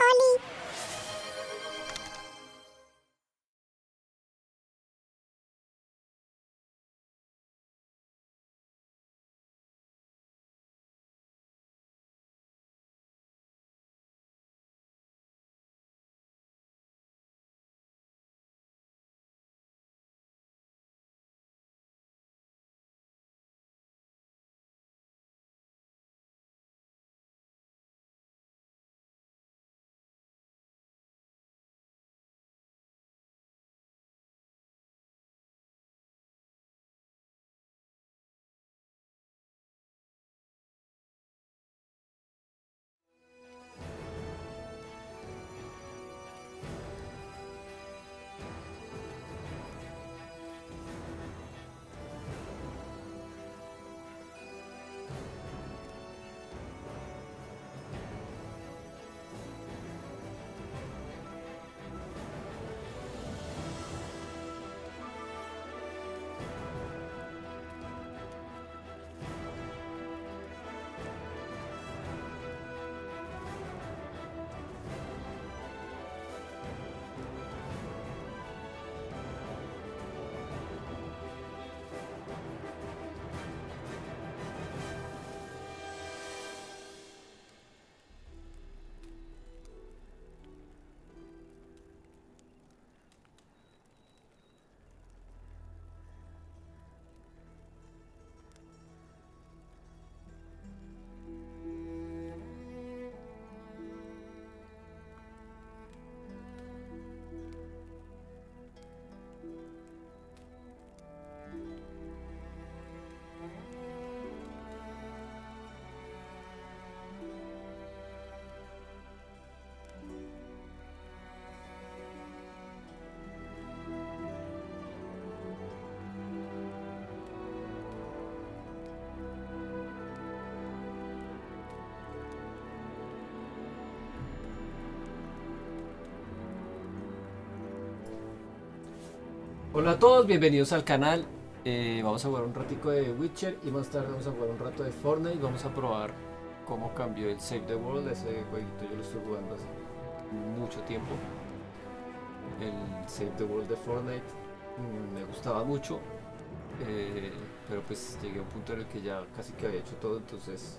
Oli. Hola a todos, bienvenidos al canal. Vamos a jugar un ratico de Witcher y más tarde vamos a jugar un rato de Fortnite. Vamos a probar cómo cambió el Save the World. Ese jueguito yo lo estoy jugando hace mucho tiempo. El Save the World de Fortnite me gustaba mucho, pero pues llegué a un punto en el que ya casi que había hecho todo, entonces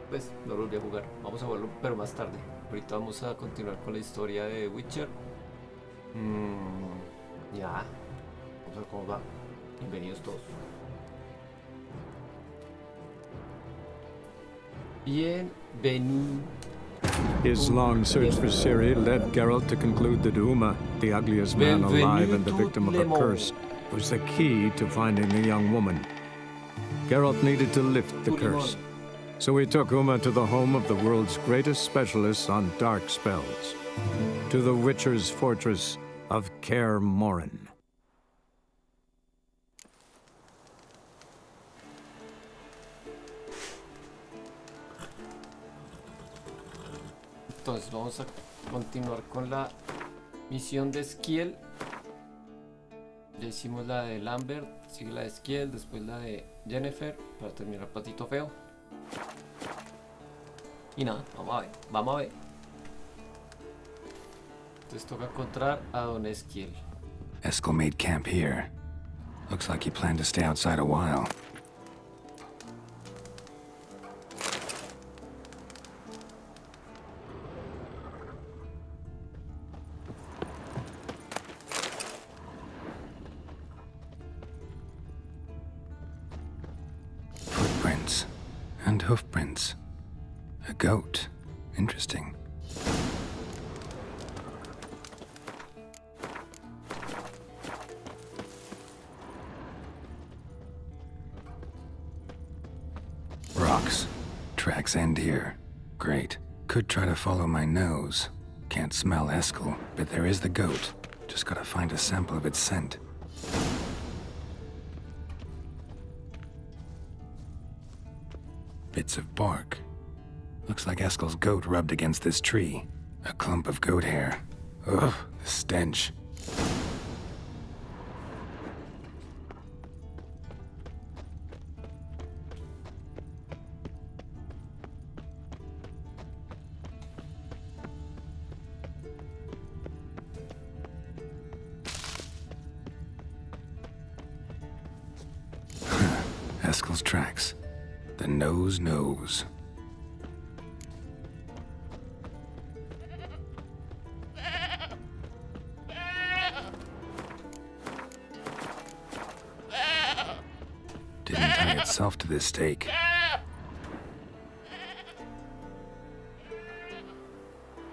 pues no lo volví a jugar. Vamos a jugarlo pero más tarde. Ahorita vamos a continuar con la historia de Witcher. Ya, vamos a ver cómo va. Bienvenidos todos. Bienvenido. His long search for Ciri led Geralt to conclude that Uma, the ugliest man alive and the victim of a curse, was the key to finding the young woman. Geralt needed to lift the curse, so he took Uma to the home of the world's greatest specialists on dark spells, to the Witcher's fortress of Kaer Morhen. Entonces vamos a continuar con la misión de Esquiel. Ya hicimos la de Lambert, sigue la de Esquiel, después la de Yennefer, para terminar Patito Feo. Y nada, vamos a ver, vamos a ver. Entonces toca encontrar a Don Esquiel. Eskel made camp here. Looks like he planned to stay outside a while. Footprints and hoofprints. A goat. Interesting. Rocks. Tracks end here. Great. Could try to follow my nose. Can't smell Eskel, but there is the goat. Just gotta find a sample of its scent. Bits of bark. Looks like Eskel's goat rubbed against this tree. A clump of goat hair. Ugh, the stench. Eskel's tracks. The nose knows. Didn't tie itself to this stake.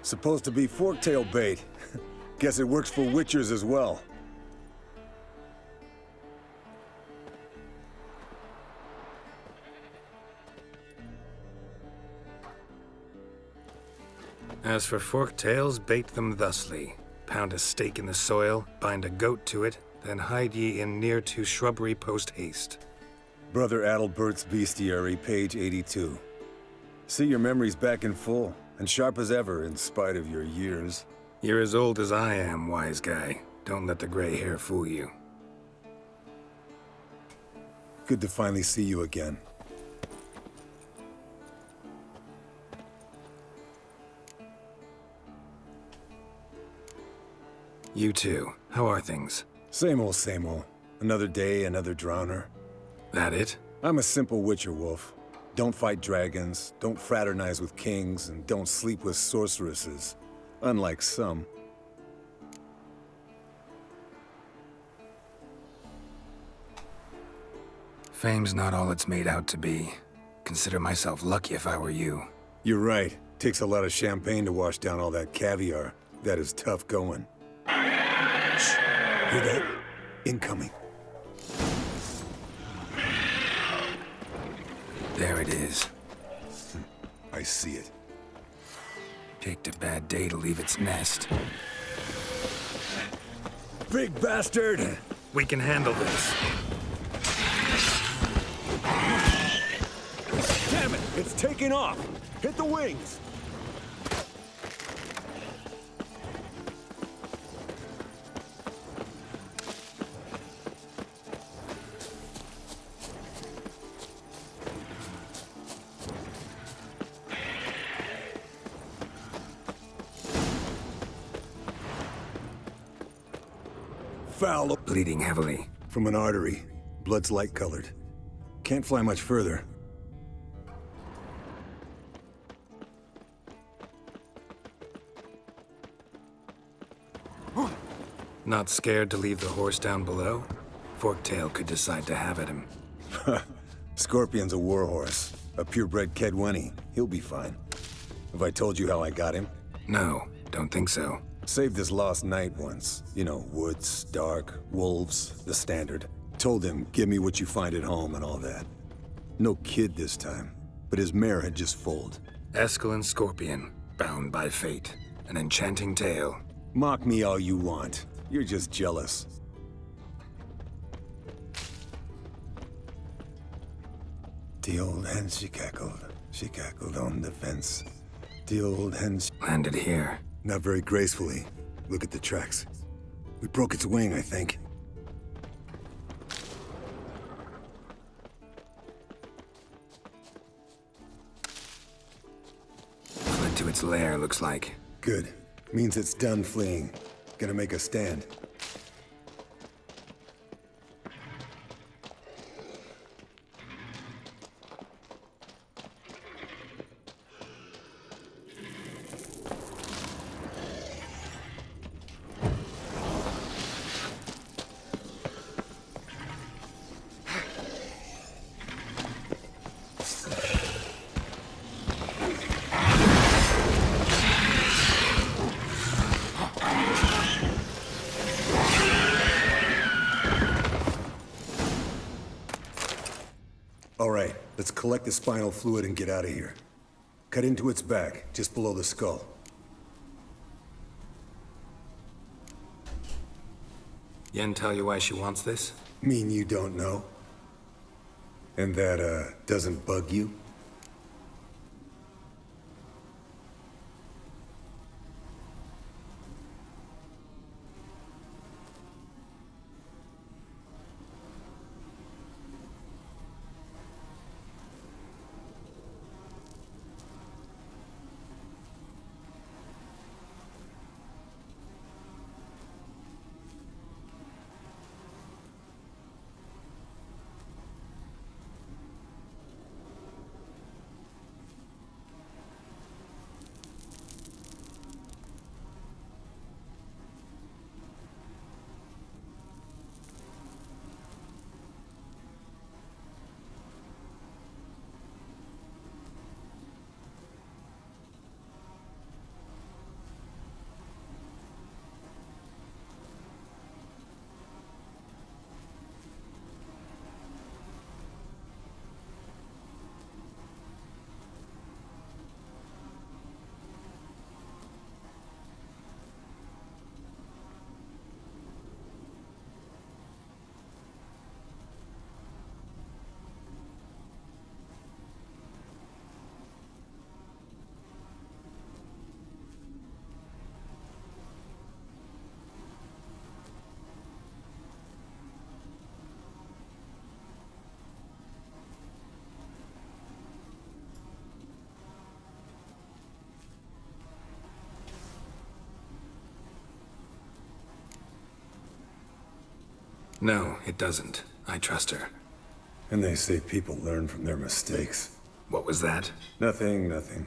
Supposed to be forktail bait. Guess it works for witchers as well. As for forktails, bait them thusly. Pound a stake in the soil, bind a goat to it, then hide ye in near to shrubbery post haste. Brother Adalbert's Bestiary, page 82. See your memories back in full, and sharp as ever in spite of your years. You're as old as I am, wise guy. Don't let the gray hair fool you. Good to finally see you again. You too. How are things? Same old, same old. Another day, another drowner. That it? I'm a simple witcher wolf. Don't fight dragons, don't fraternize with kings, and don't sleep with sorceresses. Unlike some. Fame's not all it's made out to be. Consider myself lucky if I were you. You're right. Takes a lot of champagne to wash down all that caviar. That is tough going. Shh. Hear that? Incoming. There it is. I see it. Picked a bad day to leave its nest. Big bastard! We can handle this. Damn it! It's taking off! Hit the wings! Foul. Bleeding heavily. From an artery. Blood's light-colored. Can't fly much further. Not scared to leave the horse down below? Forktail could decide to have at him. Scorpion's a warhorse. A purebred Kedwenny. He'll be fine. Have I told you how I got him? No, don't think so. Saved his lost knight once. You know, woods, dark, wolves, the standard. Told him, give me what you find at home and all that. No kid this time, but his mare had just foaled. Eskel and Scorpion, bound by fate. An enchanting tale. Mock me all you want. You're just jealous. The old hen, she cackled on the fence. The old hen, Landed here. not very gracefully. Look at the tracks. We broke its wing, I think. Fled to its lair, looks like. Good. Means it's done fleeing. Gonna make a stand. All right, let's collect the spinal fluid and get out of here. Cut into its back, just below the skull. Yen tell you why she wants this? Mean you don't know? And that, doesn't bug you? No, it doesn't. I trust her. And they say people learn from their mistakes. What was that? Nothing, nothing.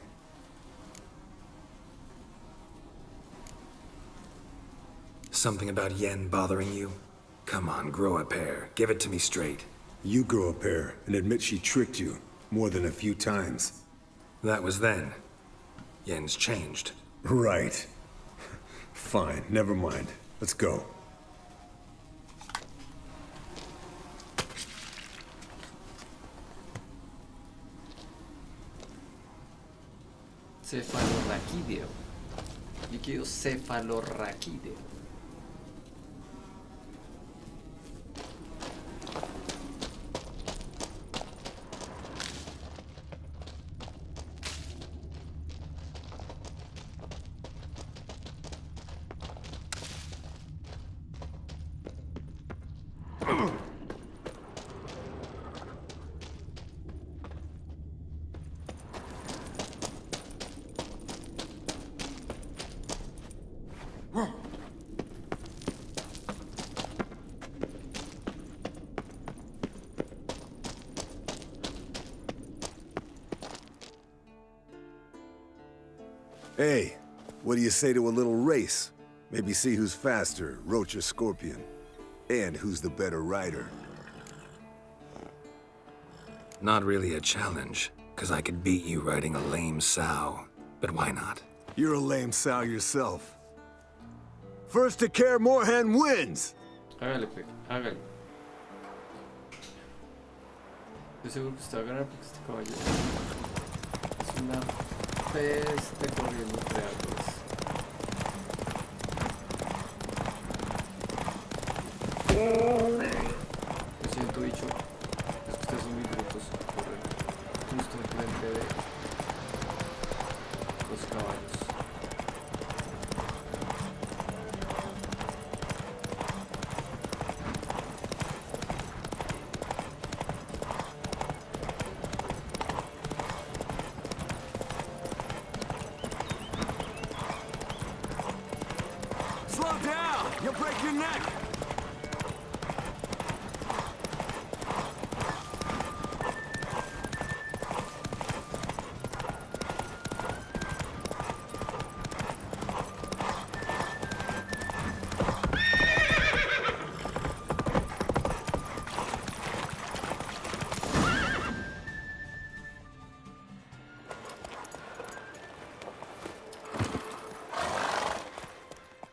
Something about Yen bothering you? Come on, grow a pair. Give it to me straight. You grow a pair and admit she tricked you more than a few times. That was then. Yen's changed. Right. Fine, never mind. Let's go. Cefalorraquídeo. Líquido cefalorraquídeo. Hey, what do you say to a little race? Maybe see who's faster, Roach or Scorpion. And who's the better rider. Not really a challenge, because I could beat you riding a lame sow. But why not? You're a lame sow yourself. First to care Moorhen wins! Hágale, pe, hágale. Estoy seguro que usted va a ganar porque este caballo es una peste corriendo entre árboles. Lo siento, bicho. Es que ustedes son muy brutos. Corren justo enfrente de los caballos. Slow down! You'll break your neck!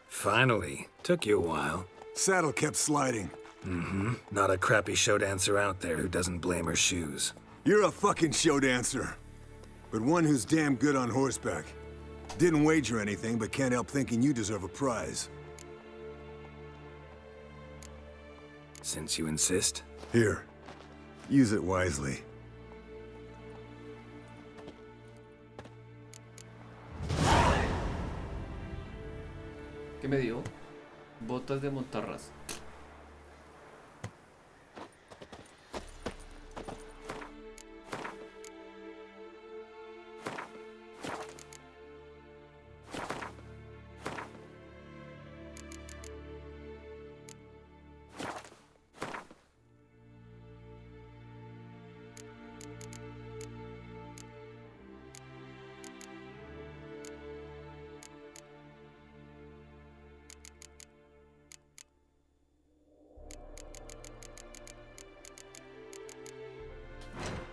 Finally. Took you a while. Saddle kept sliding. Not a crappy show dancer out there who doesn't blame her shoes. You're a fucking show dancer. But one who's damn good on horseback. Didn't wager anything, but can't help thinking you deserve a prize. Since you insist. Here. Use it wisely. ¿Qué me dio? Botas de montarras.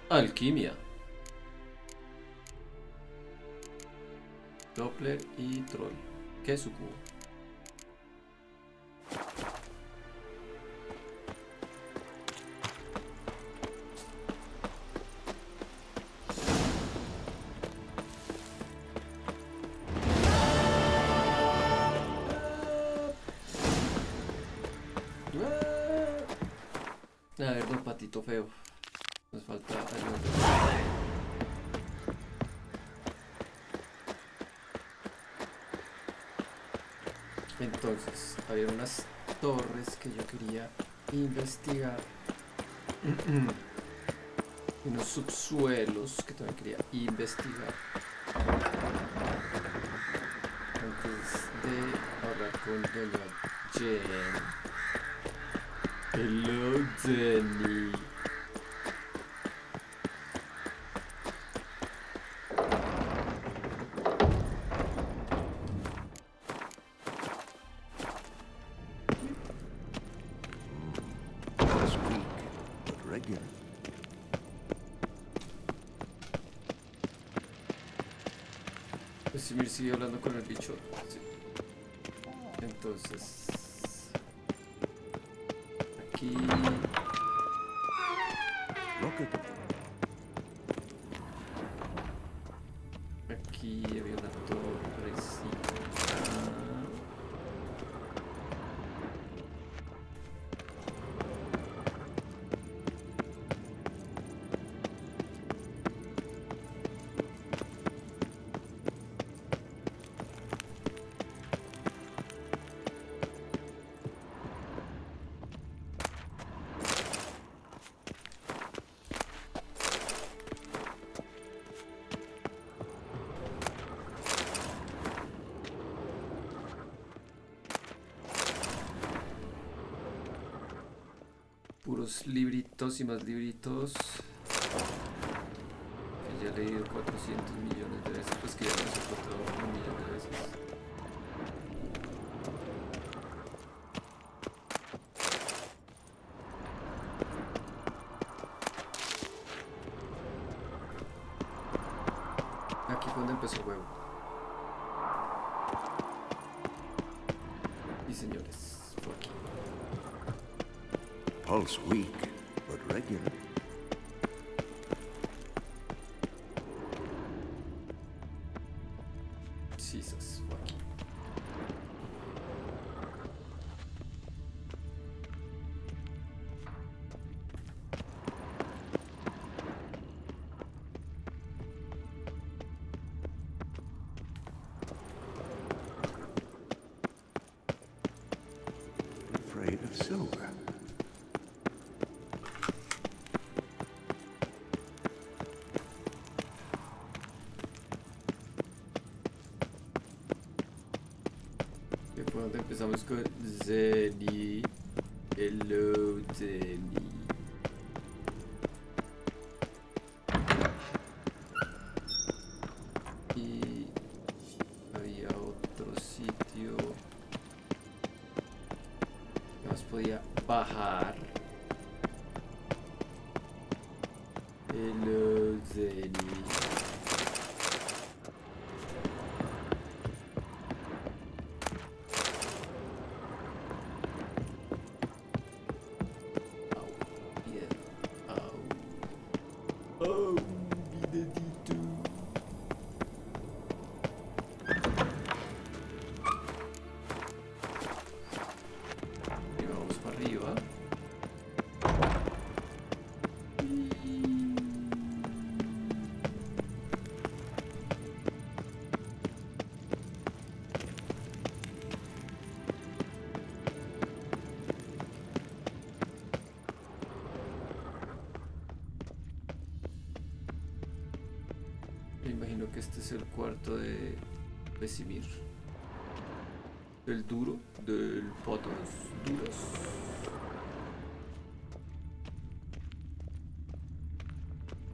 Alquimia. Doppler y troll. ¿Qué es su cubo? A ver, don patito feo. Nos falta ayuda. Entonces, había unas torres que yo quería investigar. Y unos subsuelos que también quería investigar. Antes de hablar con doña Jen. Hello, Danny. It's weak, but regular. Pues Simir sigue hablando con el bicho. Sí. Entonces. Aquí. Rocket. Aquí había una torrecita. Puros libritos y más libritos. Que ya he leído 400 millones de veces, pues que ya los he encontrado un millón de veces. Aquí fue donde empezó el juego. Y señores, fue aquí. Pulse weak, but regular. Jesus, fue aquí. Afraid of silver. Que fue donde empezamos con Zenny. Hello, Zenny. Y había otro sitio que más podía bajar. Hello, Zenny. Oh, mi dedito. Y vamos para arriba. Me imagino que este es el cuarto de Vesimir. El duro, del patas duras.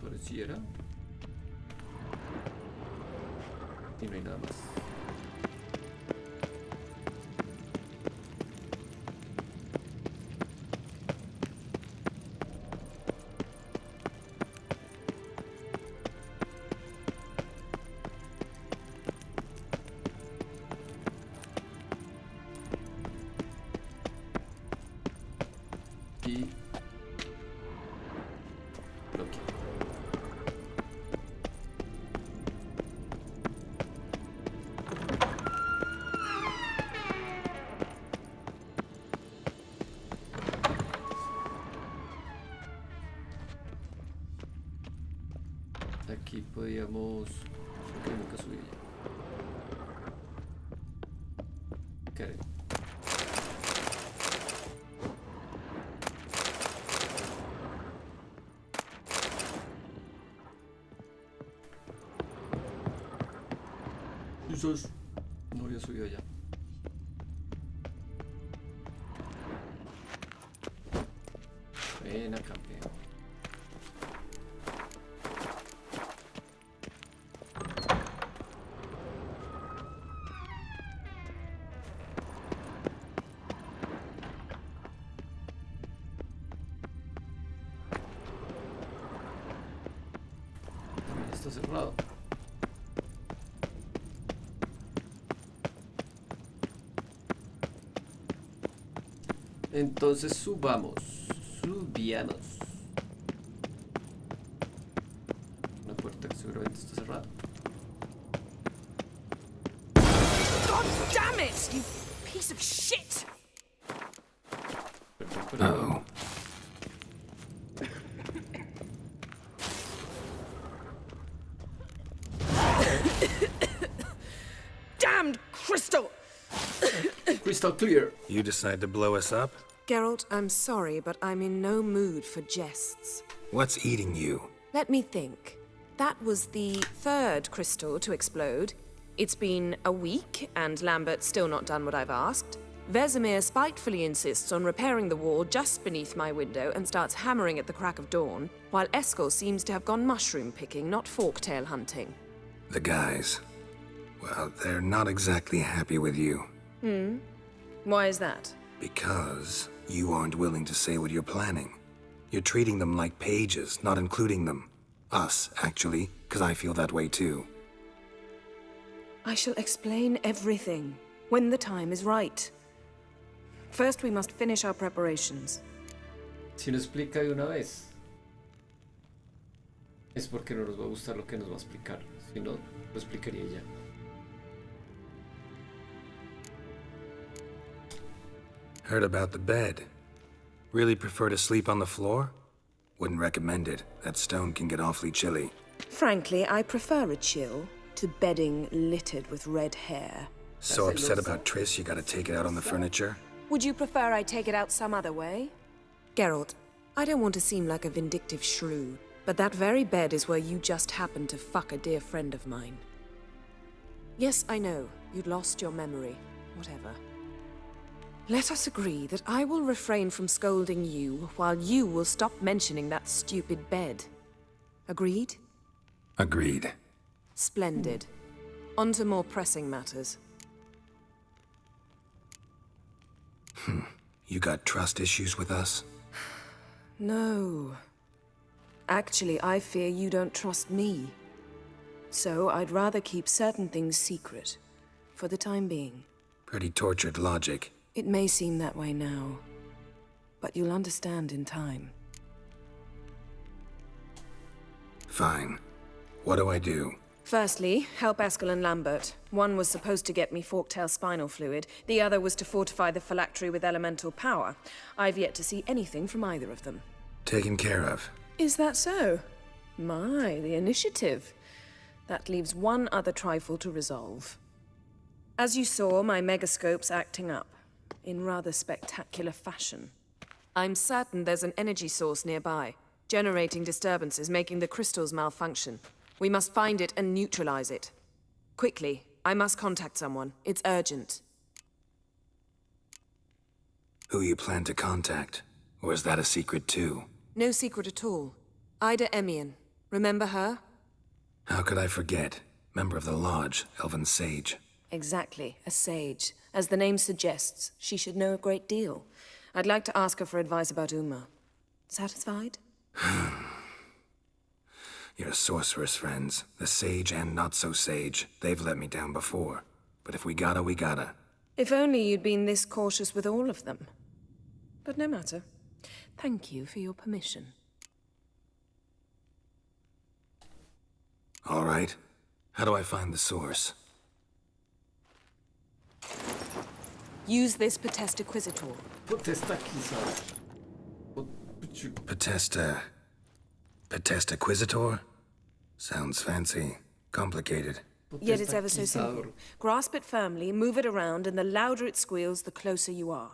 Pareciera. Y no hay nada más. Y bloqueo. Aquí podíamos... Creo que nunca subí ya. Creo. Jesus. No había subido ya. está cerrado. Entonces subamos. Una puerta que seguramente está cerrada. God damn it, you piece of shit! Uh-oh. Damned crystal! Crystal clear. You decide to blow us up? Geralt, I'm sorry, but I'm in no mood for jests. What's eating you? Let me think. That was the third crystal to explode. It's been a week, and Lambert's still not done what I've asked. Vesemir spitefully insists on repairing the wall just beneath my window and starts hammering at the crack of dawn, while Eskel seems to have gone mushroom picking, not forktail hunting. The guys. Well, they're not exactly happy with you. Why is that? Because you aren't willing to say what you're planning. You're treating them like pages, not including them. Us, actually, because I feel that way too. I shall explain everything when the time is right. First, we must finish our preparations. Si no explica de una vez, es porque no nos va a gustar lo que nos va a explicar. Si no, lo explicaría ya. Heard about the bed. Really prefer to sleep on the floor? Wouldn't recommend it. That stone can get awfully chilly. Frankly, I prefer a chill to bedding littered with red hair. So upset about Triss, you gotta take it out on the furniture? Would you prefer I take it out some other way? Geralt, I don't want to seem like a vindictive shrew, but that very bed is where you just happened to fuck a dear friend of mine. Yes, I know, you'd lost your memory. Whatever. Let us agree that I will refrain from scolding you while you will stop mentioning that stupid bed. Agreed? Agreed. Splendid. On to more pressing matters. You got trust issues with us? No. Actually, I fear you don't trust me. So I'd rather keep certain things secret, for the time being. Pretty tortured logic. It may seem that way now, but you'll understand in time. Fine. What do I do? Firstly, help Eskel and Lambert. One was supposed to get me forktail spinal fluid, the other was to fortify the phylactery with elemental power. I've yet to see anything from either of them. Taken care of. Is that so? My, the initiative. That leaves one other trifle to resolve. As you saw, my megascope's acting up, in rather spectacular fashion. I'm certain there's an energy source nearby, generating disturbances, making the crystals malfunction. We must find it and neutralize it. Quickly, I must contact someone. It's urgent. Who you plan to contact? Or is that a secret too? No secret at all. Ida Emian. Remember her? How could I forget? Member of the Lodge, Elven Sage. Exactly, a sage. As the name suggests, she should know a great deal. I'd like to ask her for advice about Uma. Satisfied? Your sorceress friends, the sage and not-so-sage, they've let me down before. But if we gotta, we gotta. If only you'd been this cautious with all of them. But no matter. Thank you for your permission. All right. How do I find the source? Use this Potestaquizitor. Potestaquizitor? Sounds fancy. Complicated. Yet it's ever so simple. Grasp it firmly, move it around, and the louder it squeals, the closer you are.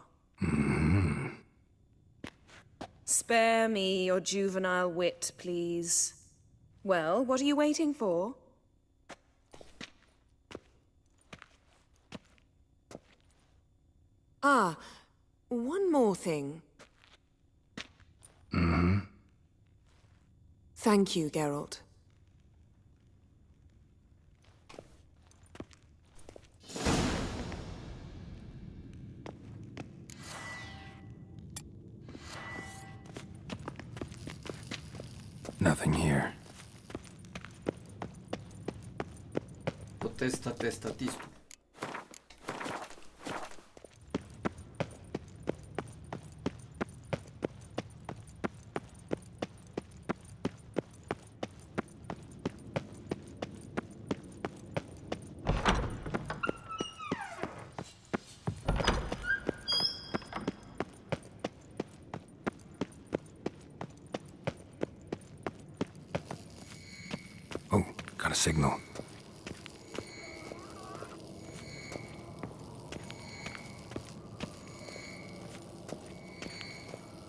Spare me your juvenile wit, please. Well, what are you waiting for? Ah, one more thing. Thank you, Geralt. Nothing here. testa, tisto. Oh, got a signal.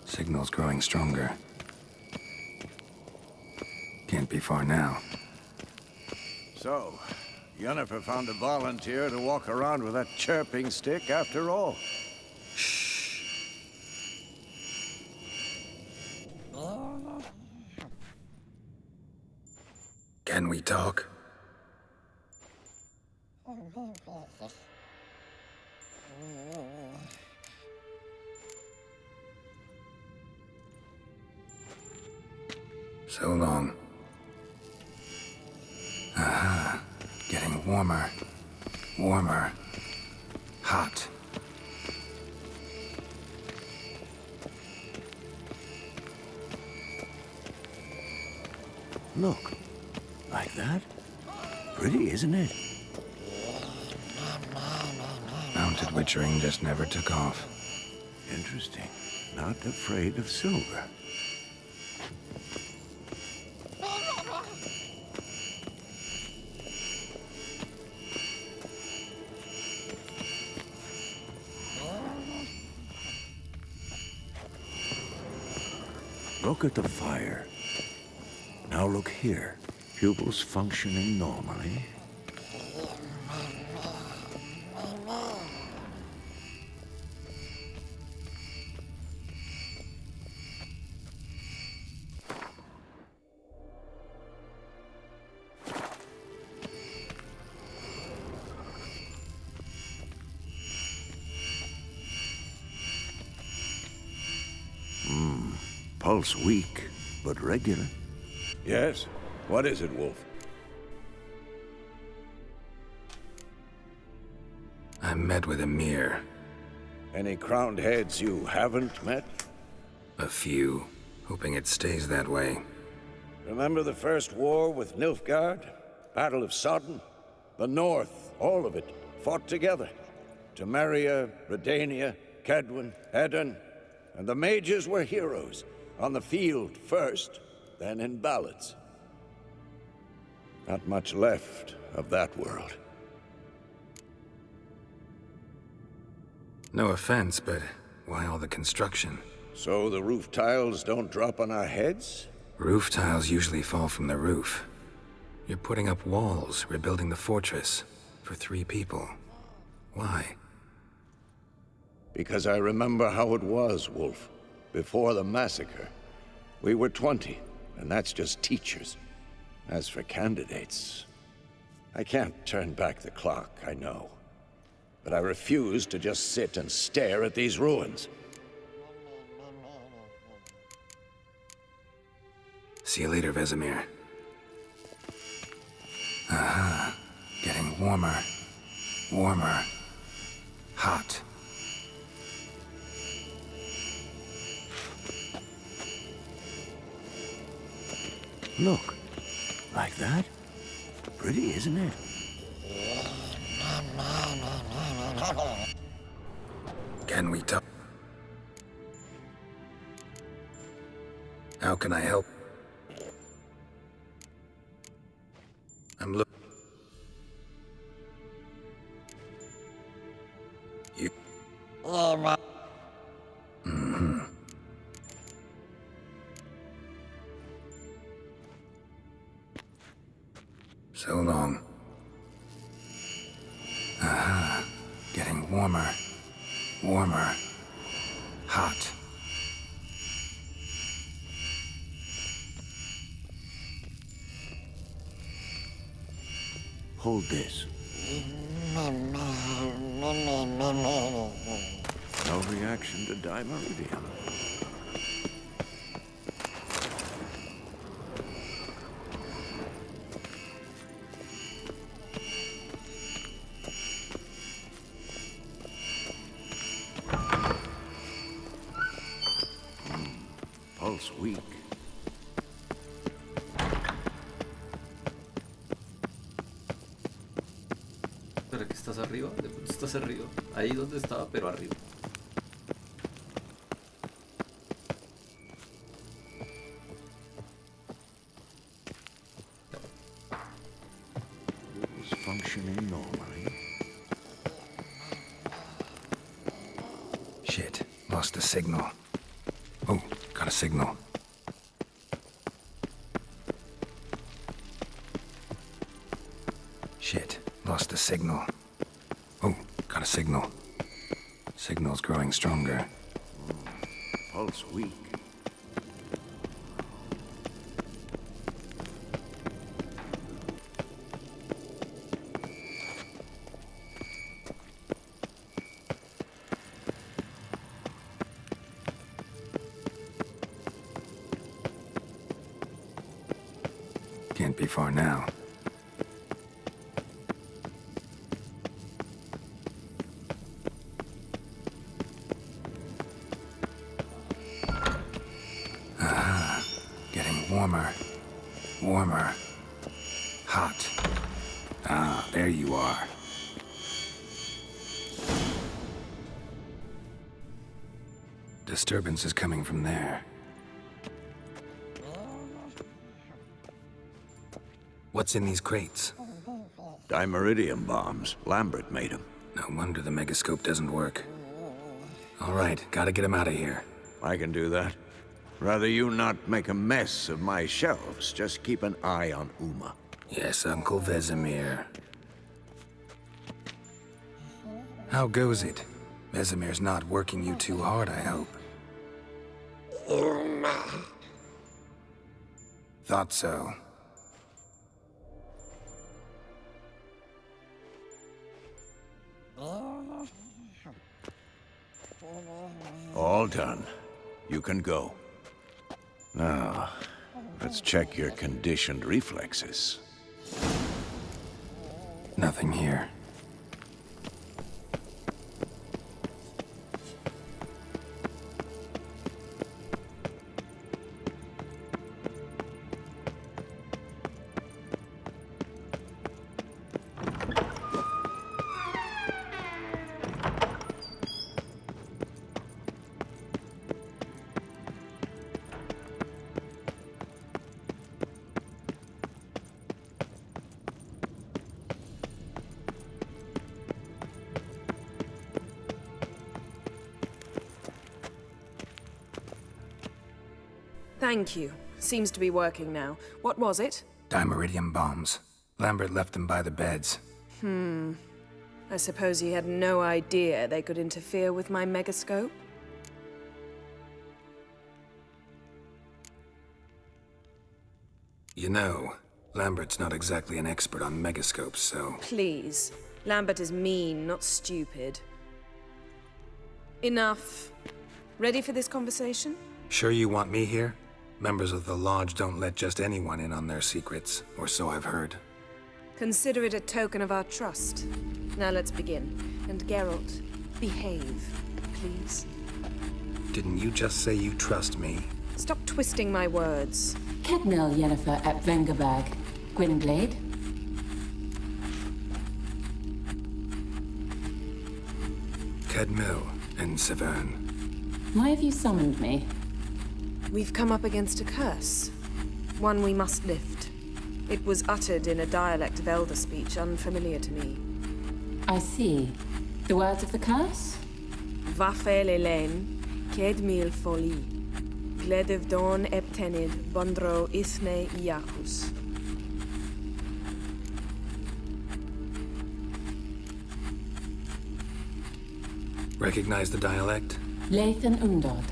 Signal's growing stronger. Can't be far now. So, Yennefer found a volunteer to walk around with that chirping stick after all. Can we talk? So long. Aha. Getting warmer. Warmer. Hot. Look. Like that? Pretty, isn't it? Mounted witchering just never took off. Interesting. Not afraid of silver. Look at the fire. Now look here. Pupils functioning normally. Pulse weak, but regular. Yes? What is it, Wolf? I met with Emir. Any crowned heads you haven't met? A few. Hoping it stays that way. Remember the first war with Nilfgaard? Battle of Sodden? The North, all of it, fought together. Temeria, Redania, Kedwen, Edirn, and the mages were heroes. On the field first, then in ballads. Not much left of that world. No offense, but why all the construction? So the roof tiles don't drop on our heads? Roof tiles usually fall from the roof. You're putting up walls, rebuilding the fortress. For 3 people. Why? Because I remember how it was, Wolf. Before the massacre. We were 20, and that's just teachers. As for candidates, I can't turn back the clock, I know. But I refuse to just sit and stare at these ruins. See you later, Vesemir. Aha. Getting warmer. Warmer. Hot. Look. Like that? Pretty, isn't it? Can we talk? How can I help? I'm look. You. Mm-hmm. So long. Aha. Getting warmer. Warmer. Hot. Hold this. No reaction to Dimeridium. ¿Será que estás arriba? De pronto estás arriba. Ahí donde estaba, pero arriba. It's functioning normally. Shit, lost the signal. Oh, got a signal. Shit, lost the signal. Oh, got a signal. Signal's growing stronger. Pulse weak. Can't be far now. Warmer. Warmer. Hot. Ah, there you are. Disturbance is coming from there. What's in these crates? Dimeridium bombs. Lambert made them. No wonder the megascope doesn't work. All right, gotta get him out of here. I can do that. Rather you not make a mess of my shelves. Just keep an eye on Uma. Yes, Uncle Vesemir. How goes it? Vesemir's not working you too hard, I hope. Thought so. All done. You can go. Now, let's check your conditioned reflexes. Nothing here. Thank you. Seems to be working now. What was it? Dimeridium bombs. Lambert left them by the beds. I suppose he had no idea they could interfere with my megascope? You know, Lambert's not exactly an expert on megascopes, so... Please. Lambert is mean, not stupid. Enough. Ready for this conversation? Sure you want me here? Members of the Lodge don't let just anyone in on their secrets, or so I've heard. Consider it a token of our trust. Now let's begin. And Geralt, behave, please. Didn't you just say you trust me? Stop twisting my words. Kednel Yennefer at Vengerberg. Gwynblade. Kedmil and Severn. Why have you summoned me? We've come up against a curse. One we must lift. It was uttered in a dialect of Elder speech unfamiliar to me. I see. The words of the curse? Vafel Elaine, Kedmil Foli, Gledev Don Eptenid, Bondro Ithne Iacus. Recognize the dialect? Lathan Undod.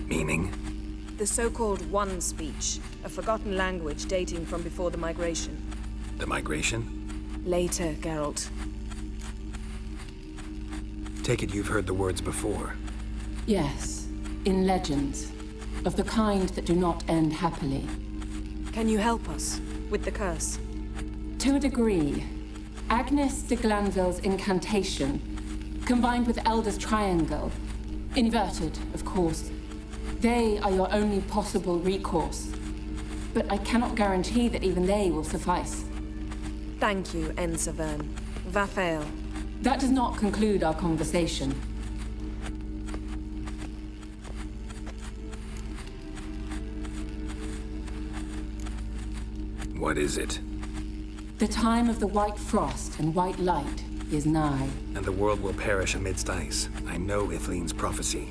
Meaning? The so-called One speech, a forgotten language dating from before the migration. The migration? Later, Geralt. Take it you've heard the words before. Yes, in legends. Of the kind that do not end happily. Can you help us with the curse? To a degree. Agnes de Glanville's incantation, combined with Elder's triangle, inverted, of course. They are your only possible recourse. But I cannot guarantee that even they will suffice. Thank you, N. Severn. Vafael. That does not conclude our conversation. What is it? The time of the white frost and white light is nigh. And the world will perish amidst ice. I know Ithleen's prophecy.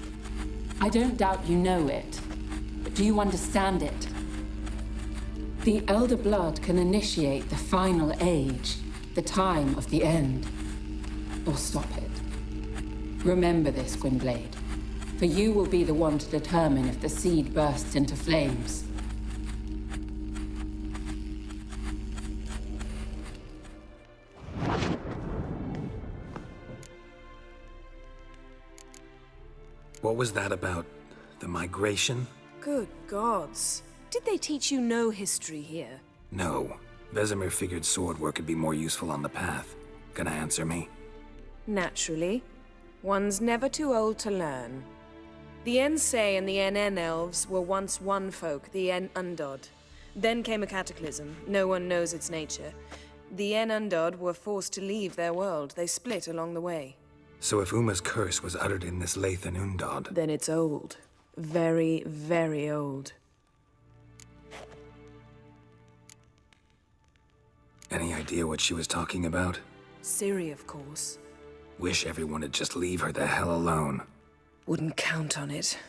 I don't doubt you know it, but do you understand it? The Elder Blood can initiate the final age, the time of the end, or stop it. Remember this, Gwynblade, for you will be the one to determine if the seed bursts into flames. What was that about? The migration? Good gods. Did they teach you no history here? No. Vesemir figured sword work could be more useful on the path. Gonna answer me? Naturally. One's never too old to learn. The Ensei and the NN elves were once one folk, the En Undod. Then came a cataclysm. No one knows its nature. The En Undod were forced to leave their world. They split along the way. So if Uma's curse was uttered in this Lathan Undod... Then it's old. Very, very old. Any idea what she was talking about? Ciri, of course. Wish everyone would just leave her the hell alone. Wouldn't count on it.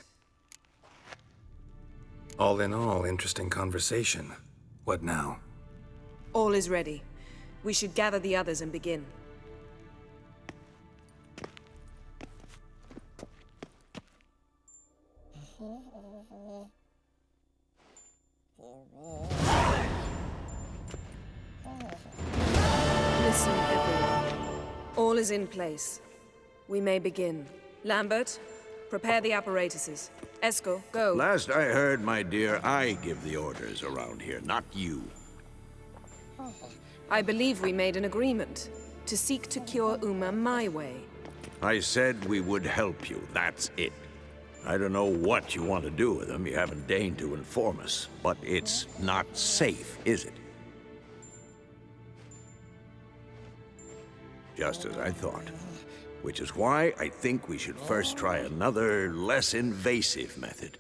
All in all, interesting conversation. What now? All is ready. We should gather the others and begin. Listen, everyone. All is in place. We may begin. Lambert, prepare the apparatuses. Eskel, go. Last I heard, my dear, I give the orders around here, not you. I believe we made an agreement to seek to cure Uma my way. I said we would help you, that's it. I don't know what you want to do with them, you haven't deigned to inform us, but it's not safe, is it? Just as I thought. Which is why I think we should first try another, less invasive method.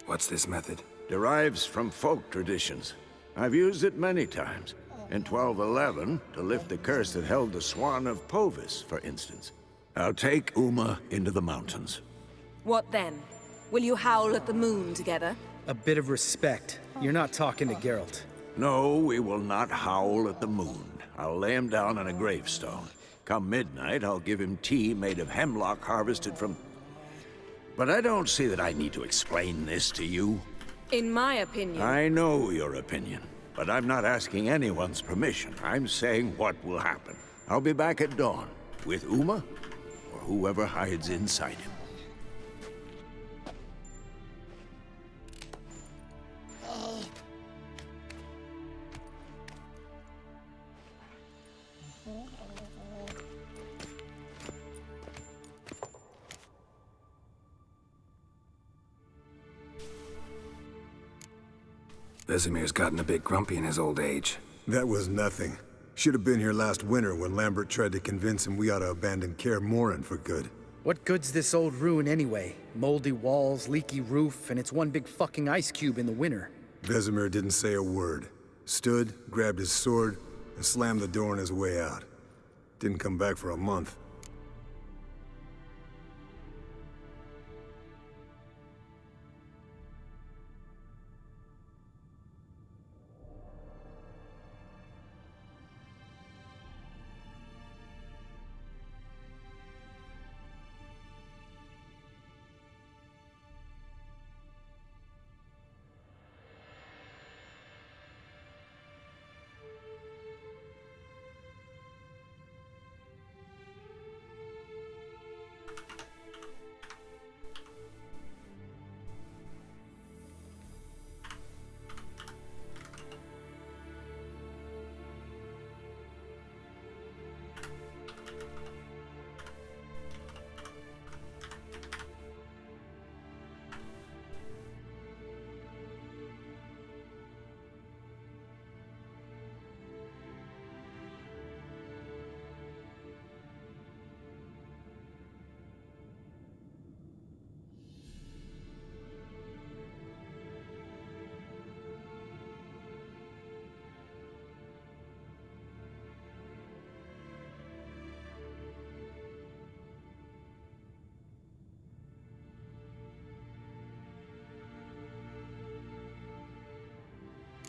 What's this method? Derives from folk traditions. I've used it many times. In 1211, to lift the curse that held the Swan of Povis, for instance. I'll take Uma into the mountains. What then? Will you howl at the moon together? A bit of respect. You're not talking to Geralt. No, we will not howl at the moon. I'll lay him down on a gravestone. Come midnight, I'll give him tea made of hemlock harvested from... But I don't see that I need to explain this to you. In my opinion... I know your opinion, but I'm not asking anyone's permission. I'm saying what will happen. I'll be back at dawn, with Uma, or whoever hides inside him. Vesemir's gotten a bit grumpy in his old age. That was nothing. Should have been here last winter when Lambert tried to convince him we ought to abandon Kaer Morhen for good. What good's this old ruin anyway? Moldy walls, leaky roof, and it's one big fucking ice cube in the winter. Vesemir didn't say a word. Stood, grabbed his sword, and slammed the door on his way out. Didn't come back for a month.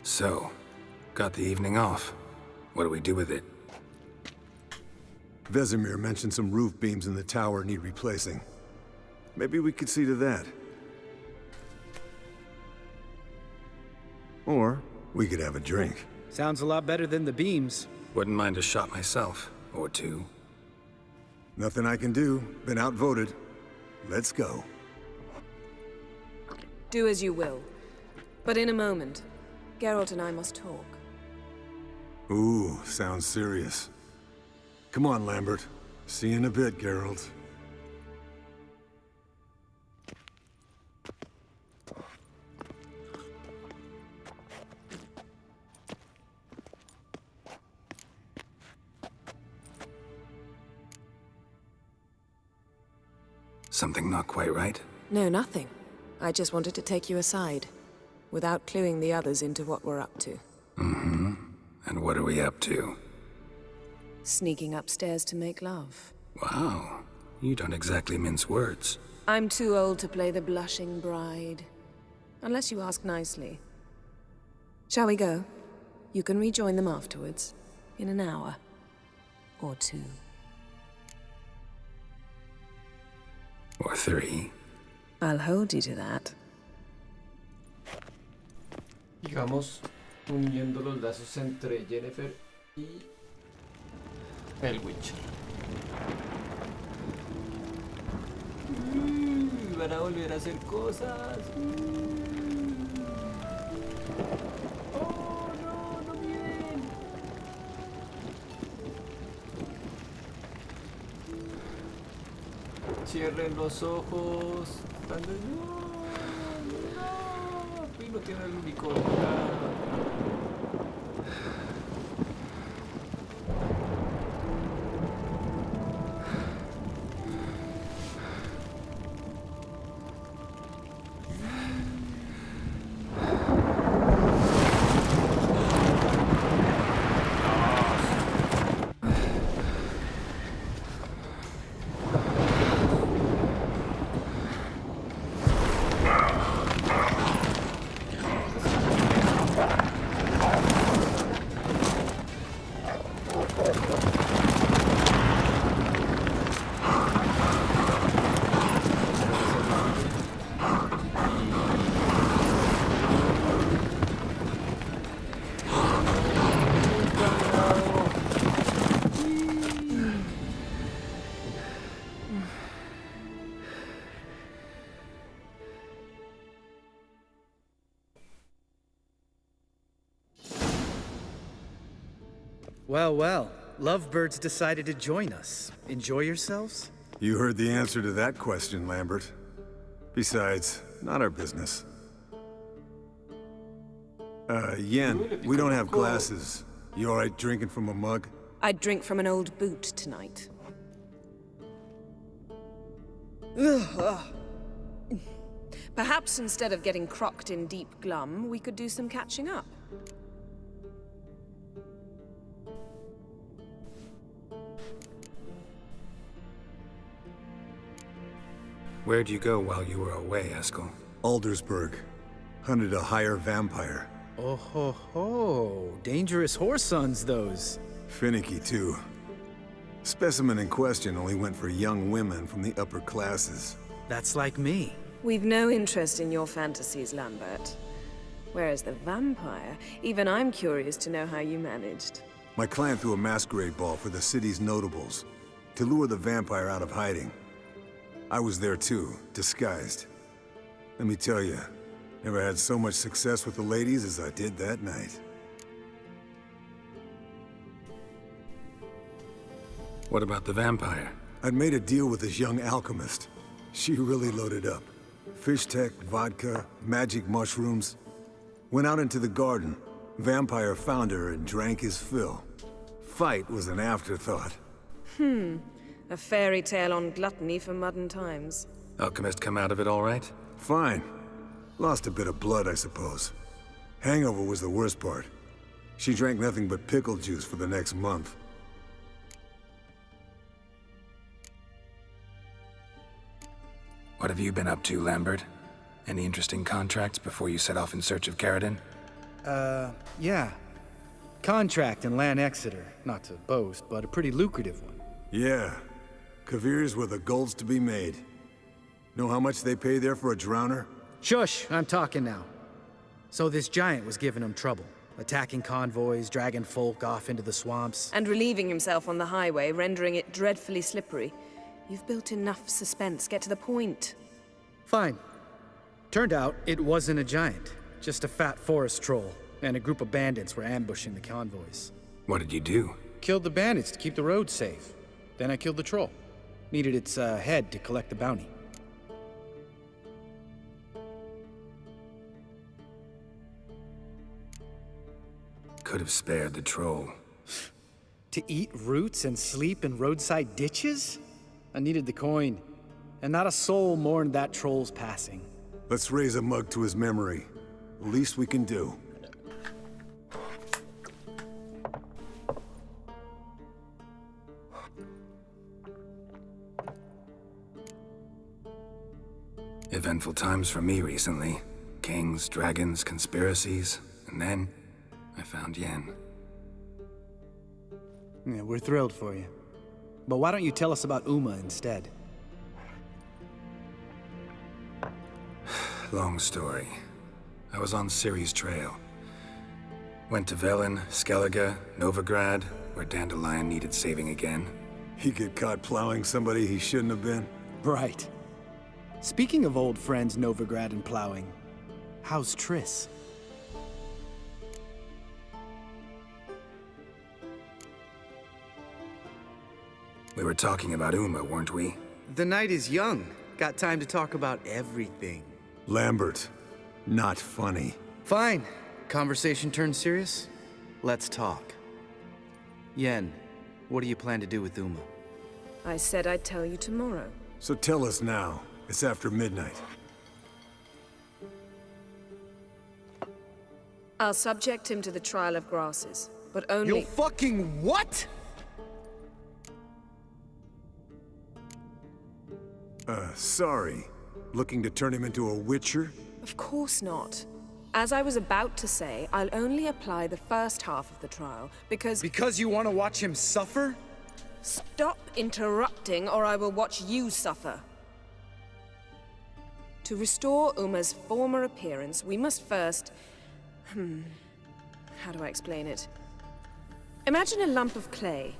So, got the evening off. What do we do with it? Vesemir mentioned some roof beams in the tower need replacing. Maybe we could see to that. Or we could have a drink. Sounds a lot better than the beams. Wouldn't mind a shot myself, or two. Nothing I can do. Been outvoted. Let's go. Do as you will. But in a moment, Geralt and I must talk. Ooh, sounds serious. Come on, Lambert. See you in a bit, Geralt. Something not quite right? No, nothing. I just wanted to take you aside, without cluing the others into what we're up to. Mm-hmm. And what are we up to? Sneaking upstairs to make love. Wow. You don't exactly mince words. I'm too old to play the blushing bride. Unless you ask nicely. Shall we go? You can rejoin them afterwards. In an hour. Or two. Or three. I'll hold you to that. Digamos, uniendo los lazos entre Jennifer y el Witcher. Van a volver a hacer cosas. Oh, no, no bien. Cierren los ojos. Están de... No, no tiene el unicornio. Well, well. Lovebirds decided to join us. Enjoy yourselves? You heard the answer to that question, Lambert. Besides, not our business. Yen, we don't have glasses. You alright drinking from a mug? I'd drink from an old boot tonight. Ugh. Perhaps instead of getting crocked in deep glum, we could do some catching up. Where'd you go while you were away, Eskel? Aldersburg. Hunted a higher vampire. Oh ho ho. Dangerous whoresons, those. Finicky, too. Specimen in question only went for young women from the upper classes. That's like me. We've no interest in your fantasies, Lambert. Whereas the vampire, even I'm curious to know how you managed. My client threw a masquerade ball for the city's notables, to lure the vampire out of hiding. I was there too, disguised. Let me tell you, never had so much success with the ladies as I did that night. What about the vampire? I'd made a deal with this young alchemist. She really loaded up. Fish tech, vodka, magic mushrooms. Went out into the garden. Vampire found her and drank his fill. Fight was an afterthought. A fairy tale on gluttony for modern times. Alchemist come out of it all right? Fine. Lost a bit of blood, I suppose. Hangover was the worst part. She drank nothing but pickle juice for the next month. What have you been up to, Lambert? Any interesting contracts before you set off in search of Caradon? Yeah. Contract in Lan Exeter. Not to boast, but a pretty lucrative one. Yeah. Kavir's where the gold's to be made. Know how much they pay there for a drowner? Shush, I'm talking now. So this giant was giving him trouble. Attacking convoys, dragging folk off into the swamps. And relieving himself on the highway, rendering it dreadfully slippery. You've built enough suspense. Get to the point. Fine. Turned out it wasn't a giant. Just a fat forest troll. And a group of bandits were ambushing the convoys. What did you do? Killed the bandits to keep the road safe. Then I killed the troll. Needed its head to collect the bounty. Could have spared the troll. To eat roots and sleep in roadside ditches? I needed the coin. And not a soul mourned that troll's passing. Let's raise a mug to his memory. The least we can do. Eventful times for me recently. Kings, dragons, conspiracies, and then I found Yen. Yeah, we're thrilled for you. But why don't you tell us about Uma instead? Long story. I was on Ciri's trail. Went to Velen, Skellige, Novigrad, where Dandelion needed saving again. He get caught plowing somebody he shouldn't have been? Right. Speaking of old friends Novigrad and plowing, how's Triss? We were talking about Uma, weren't we? The night is young. Got time to talk about everything. Lambert. Not funny. Fine. Conversation turned serious? Let's talk. Yen, what do you plan to do with Uma? I said I'd tell you tomorrow. So tell us now. It's after midnight. I'll subject him to the trial of grasses, but only— You'll fucking what? Sorry. Looking to turn him into a Witcher? Of course not. As I was about to say, I'll only apply the first half of the trial, because— Because you want to watch him suffer? Stop interrupting, or I will watch you suffer. To restore Uma's former appearance, we must first— how do I explain it? Imagine a lump of clay.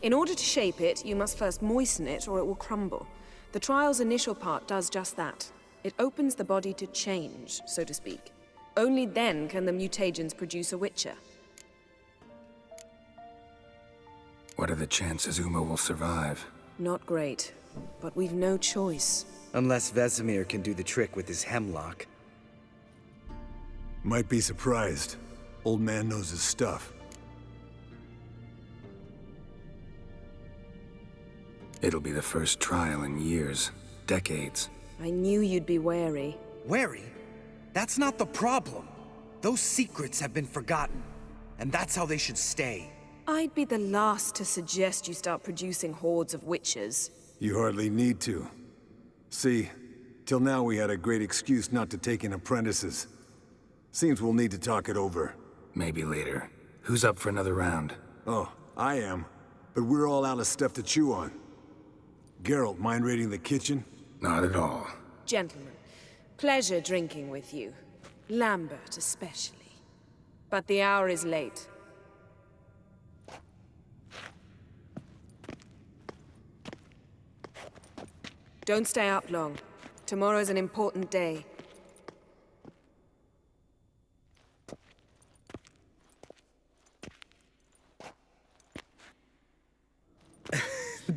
In order to shape it, you must first moisten it, or it will crumble. The trial's initial part does just that. It opens the body to change, so to speak. Only then can the mutagens produce a Witcher. What are the chances Uma will survive? Not great, but we've no choice. Unless Vesemir can do the trick with his hemlock. Might be surprised. Old man knows his stuff. It'll be the first trial in years, decades. I knew you'd be wary. Wary? That's not the problem. Those secrets have been forgotten, and that's how they should stay. I'd be the last to suggest you start producing hordes of witches. You hardly need to. See, till now we had a great excuse not to take in apprentices. Seems we'll need to talk it over. Maybe later. Who's up for another round? Oh, I am. But we're all out of stuff to chew on. Geralt, mind raiding the kitchen? Not at all. Gentlemen, pleasure drinking with you. Lambert especially. But the hour is late. Don't stay up long. Tomorrow's an important day.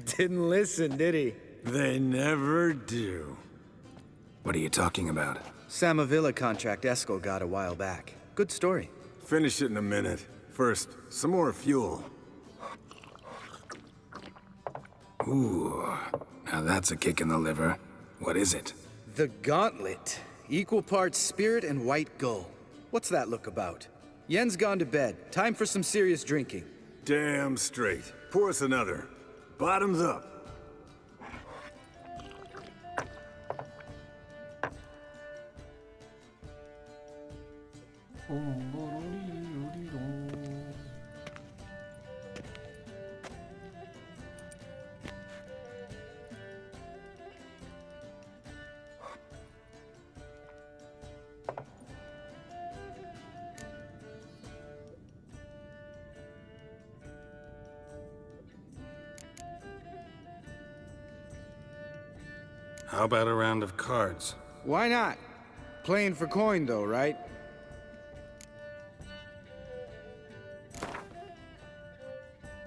Didn't listen, did he? They never do. What are you talking about? Samavilla contract Eskel got a while back. Good story. Finish it in a minute. First, some more fuel. Ooh, now that's a kick in the liver. What is it? The Gauntlet. Equal parts spirit and white gull. What's that look about? Yen's gone to bed. Time for some serious drinking. Damn straight. Pour us another. Bottoms up. How about a round of cards? Why not? Playing for coin, though, right?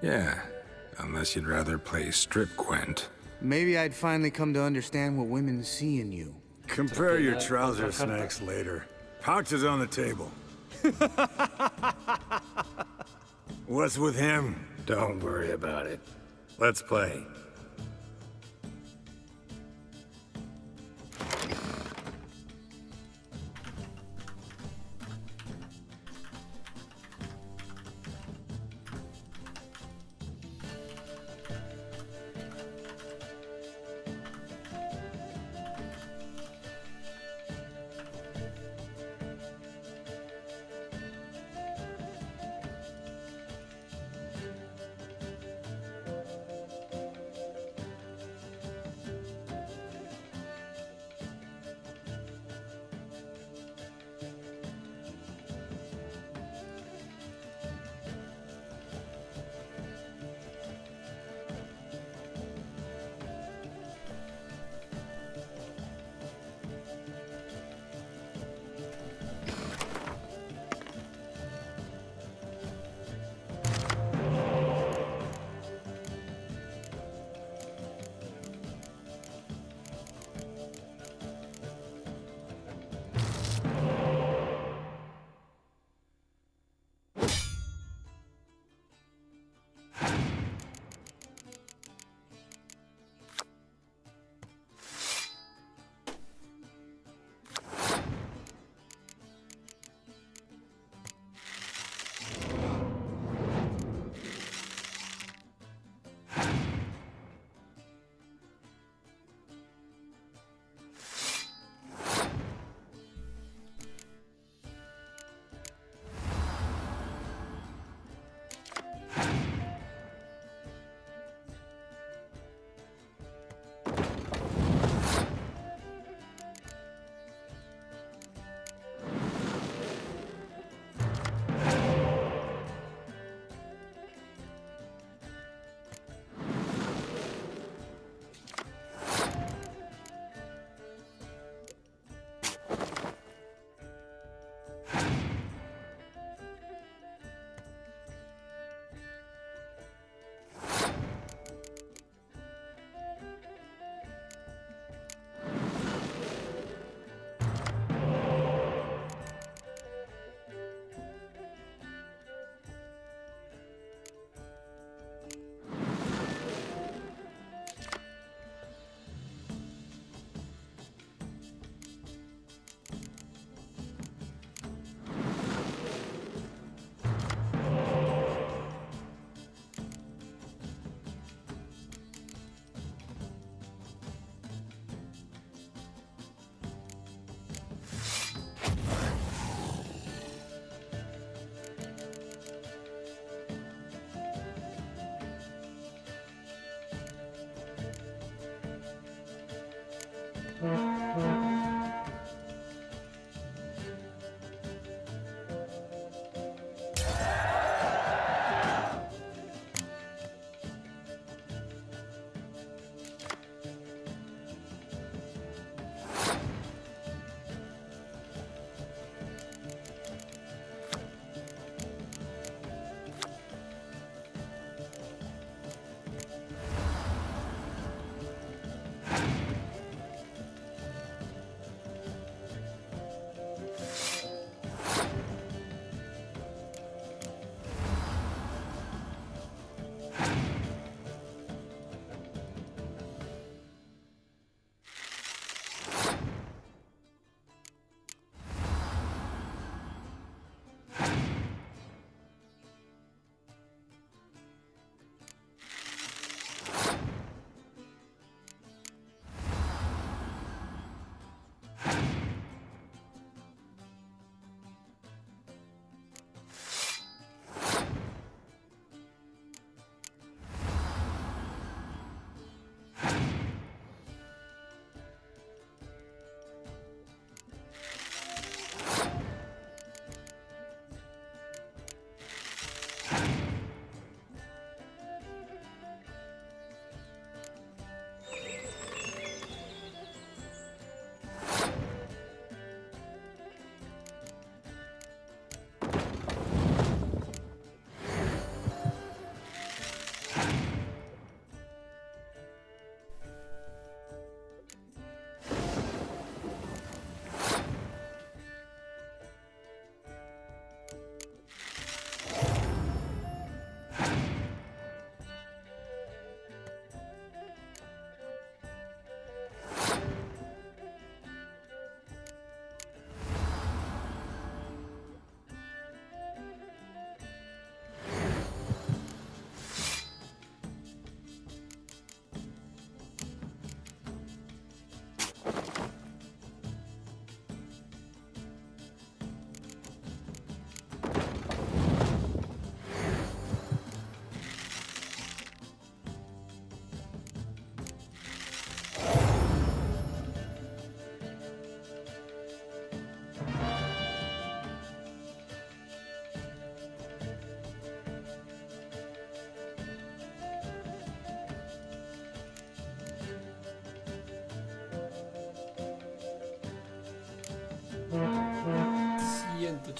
Yeah, unless you'd rather play strip Gwent. Maybe I'd finally come to understand what women see in you. Compare your trouser snacks later. Pouch is on the table. What's with him? Don't worry about it. Let's play.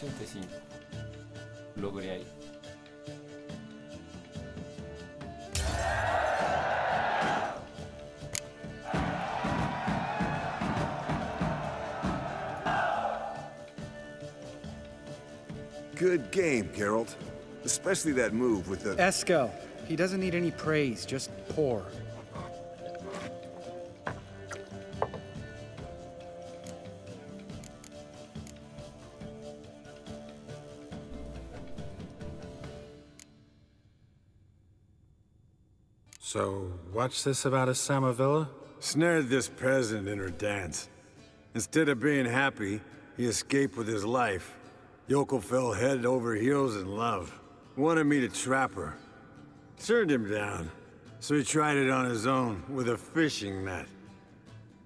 185. Logré ahí. Good game, Geralt. Especially that move with the... Eskel, he doesn't need any praise, just pour. So, what's this about a Samavilla? Snared this peasant in her dance. Instead of being happy, he escaped with his life. Yoko fell head over heels in love. Wanted me to trap her. Turned him down. So he tried it on his own, with a fishing net.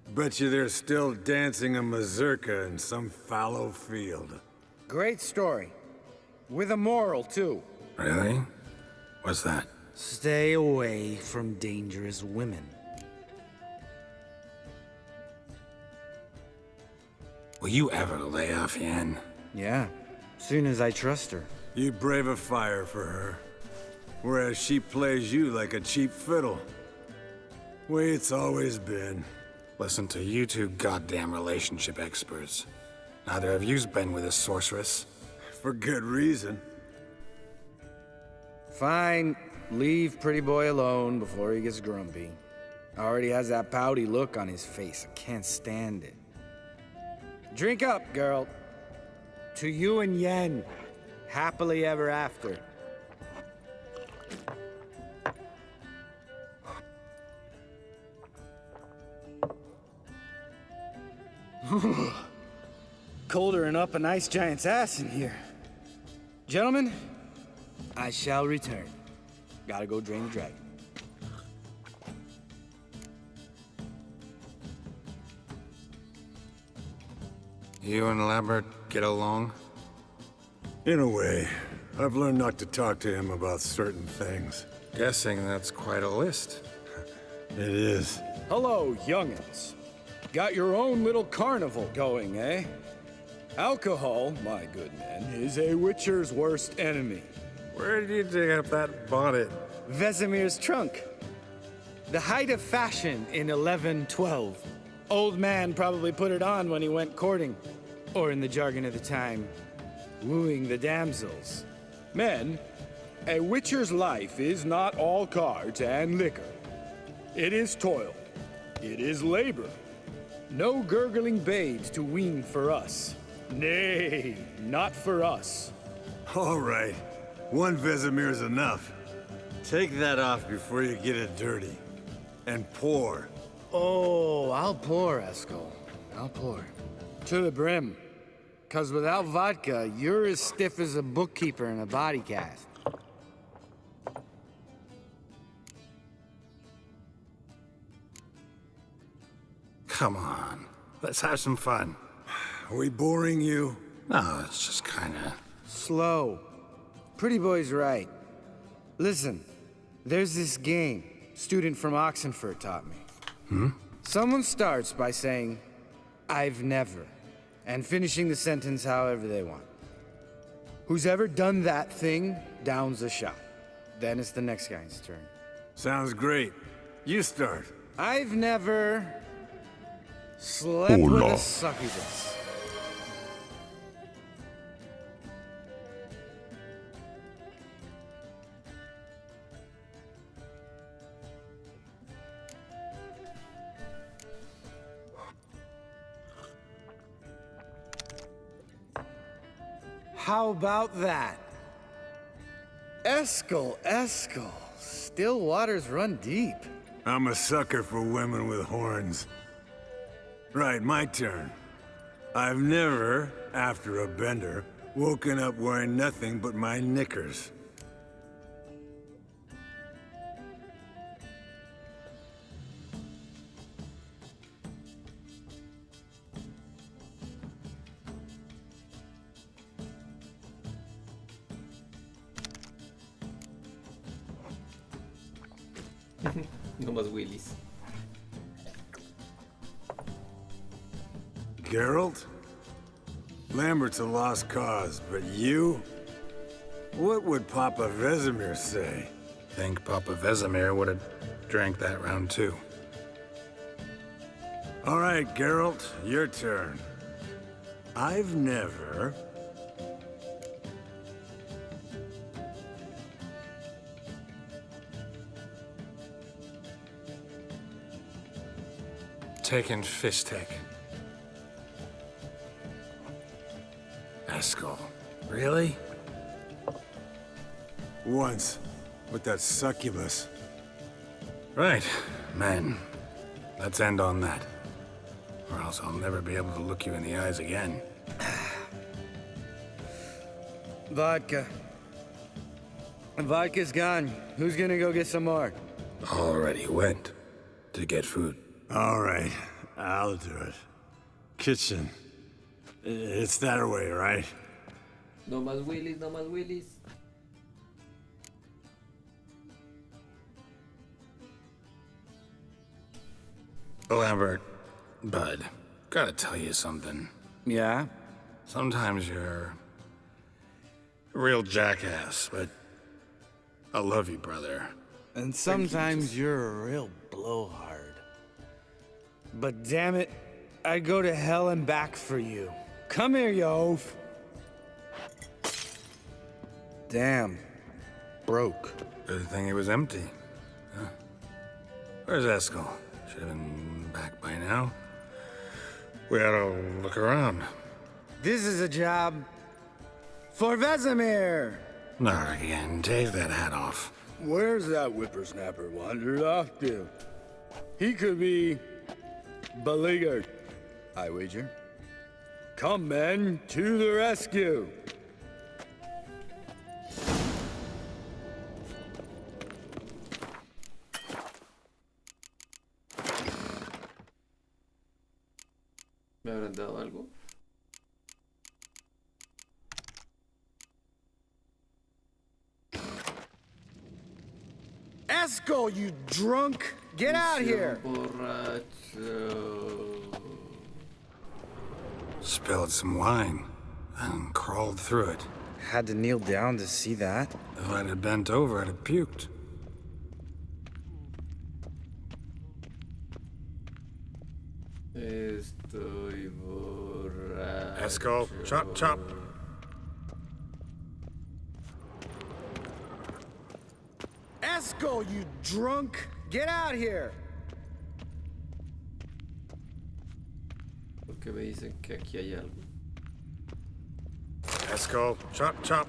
Bet you they're still dancing a mazurka in some fallow field. Great story. With a moral, too. Really? What's that? Stay away from dangerous women. Will you ever lay off Yen? Yeah, soon as I trust her. You brave a fire for her. Whereas she plays you like a cheap fiddle. Way it's always been. Listen to you two goddamn relationship experts. Neither of you's been with a sorceress. For good reason. Fine. Leave pretty boy alone before he gets grumpy. Already has that pouty look on his face. I can't stand it. Drink up, girl. To you and Yen. Happily ever after. Colder and up an ice giant's ass in here. Gentlemen, I shall return. Gotta go drain the dragon. You and Lambert get along? In a way. I've learned not to talk to him about certain things. Guessing that's quite a list. It is. Hello, young'uns. Got your own little carnival going, eh? Alcohol, my good men, is a Witcher's worst enemy. Where did you dig up that bonnet? Vesemir's trunk. The height of fashion in 1112. Old man probably put it on when he went courting. Or in the jargon of the time, wooing the damsels. Men, a Witcher's life is not all cards and liquor. It is toil. It is labor. No gurgling babes to wean for us. Nay, not for us. All right. One Vesemir's enough. Take that off before you get it dirty. And pour. Oh, I'll pour, Eskel. I'll pour. To the brim. 'Cause without vodka, you're as stiff as a bookkeeper in a body cast. Come on. Let's have some fun. Are we boring you? No, it's just kinda... Slow. Pretty boy's right. Listen, there's this game student from Oxenford taught me. Someone starts by saying, I've never, and finishing the sentence however they want. Who's ever done that thing downs a shot. Then it's the next guy's turn. Sounds great. You start. I've never slept with a succubus. How about that? Eskel, Eskel. Still waters run deep. I'm a sucker for women with horns. Right, my turn. I've never, after a bender, woken up wearing nothing but my knickers. No más Willis. Geralt? Lambert's a lost cause, but you? What would Papa Vesemir say? Think Papa Vesemir would have drank that round too. All right, Geralt, your turn. I've never... Taken Fistek. Eskel. Really? Once, with that succubus. Right, men. Let's end on that. Or else I'll never be able to look you in the eyes again. Vodka. Vodka's gone. Who's gonna go get some more? Already went to get food. All right, I'll do it. Kitchen. It's that way, right? No más Willis, no más Willis. Lambert, bud, gotta tell you something. Yeah? Sometimes you're a real jackass, but I love you, brother. And sometimes you're a real blowhard. But damn it, I'd go to hell and back for you. Come here, you oaf. Damn. Broke. Good thing it was empty. Huh? Where's Eskel? Should have been back by now. We ought to look around. This is a job for Vesemir. Not again. Take that hat off. Where's that whippersnapper wandered off to? He could be beleaguered, I wager. Come, men, to the rescue. ¿Me habrán dado algo? Eskel, you drunk! Get out here! Borracho. Spilled some wine and crawled through it. Had to kneel down to see that. If I'd have bent over, I'd have puked. Estoy borracho. Eskel, chop, chop. Eskel, you drunk! Get out here! Porque me dicen que aquí hay algo. Eskel, chop, chop.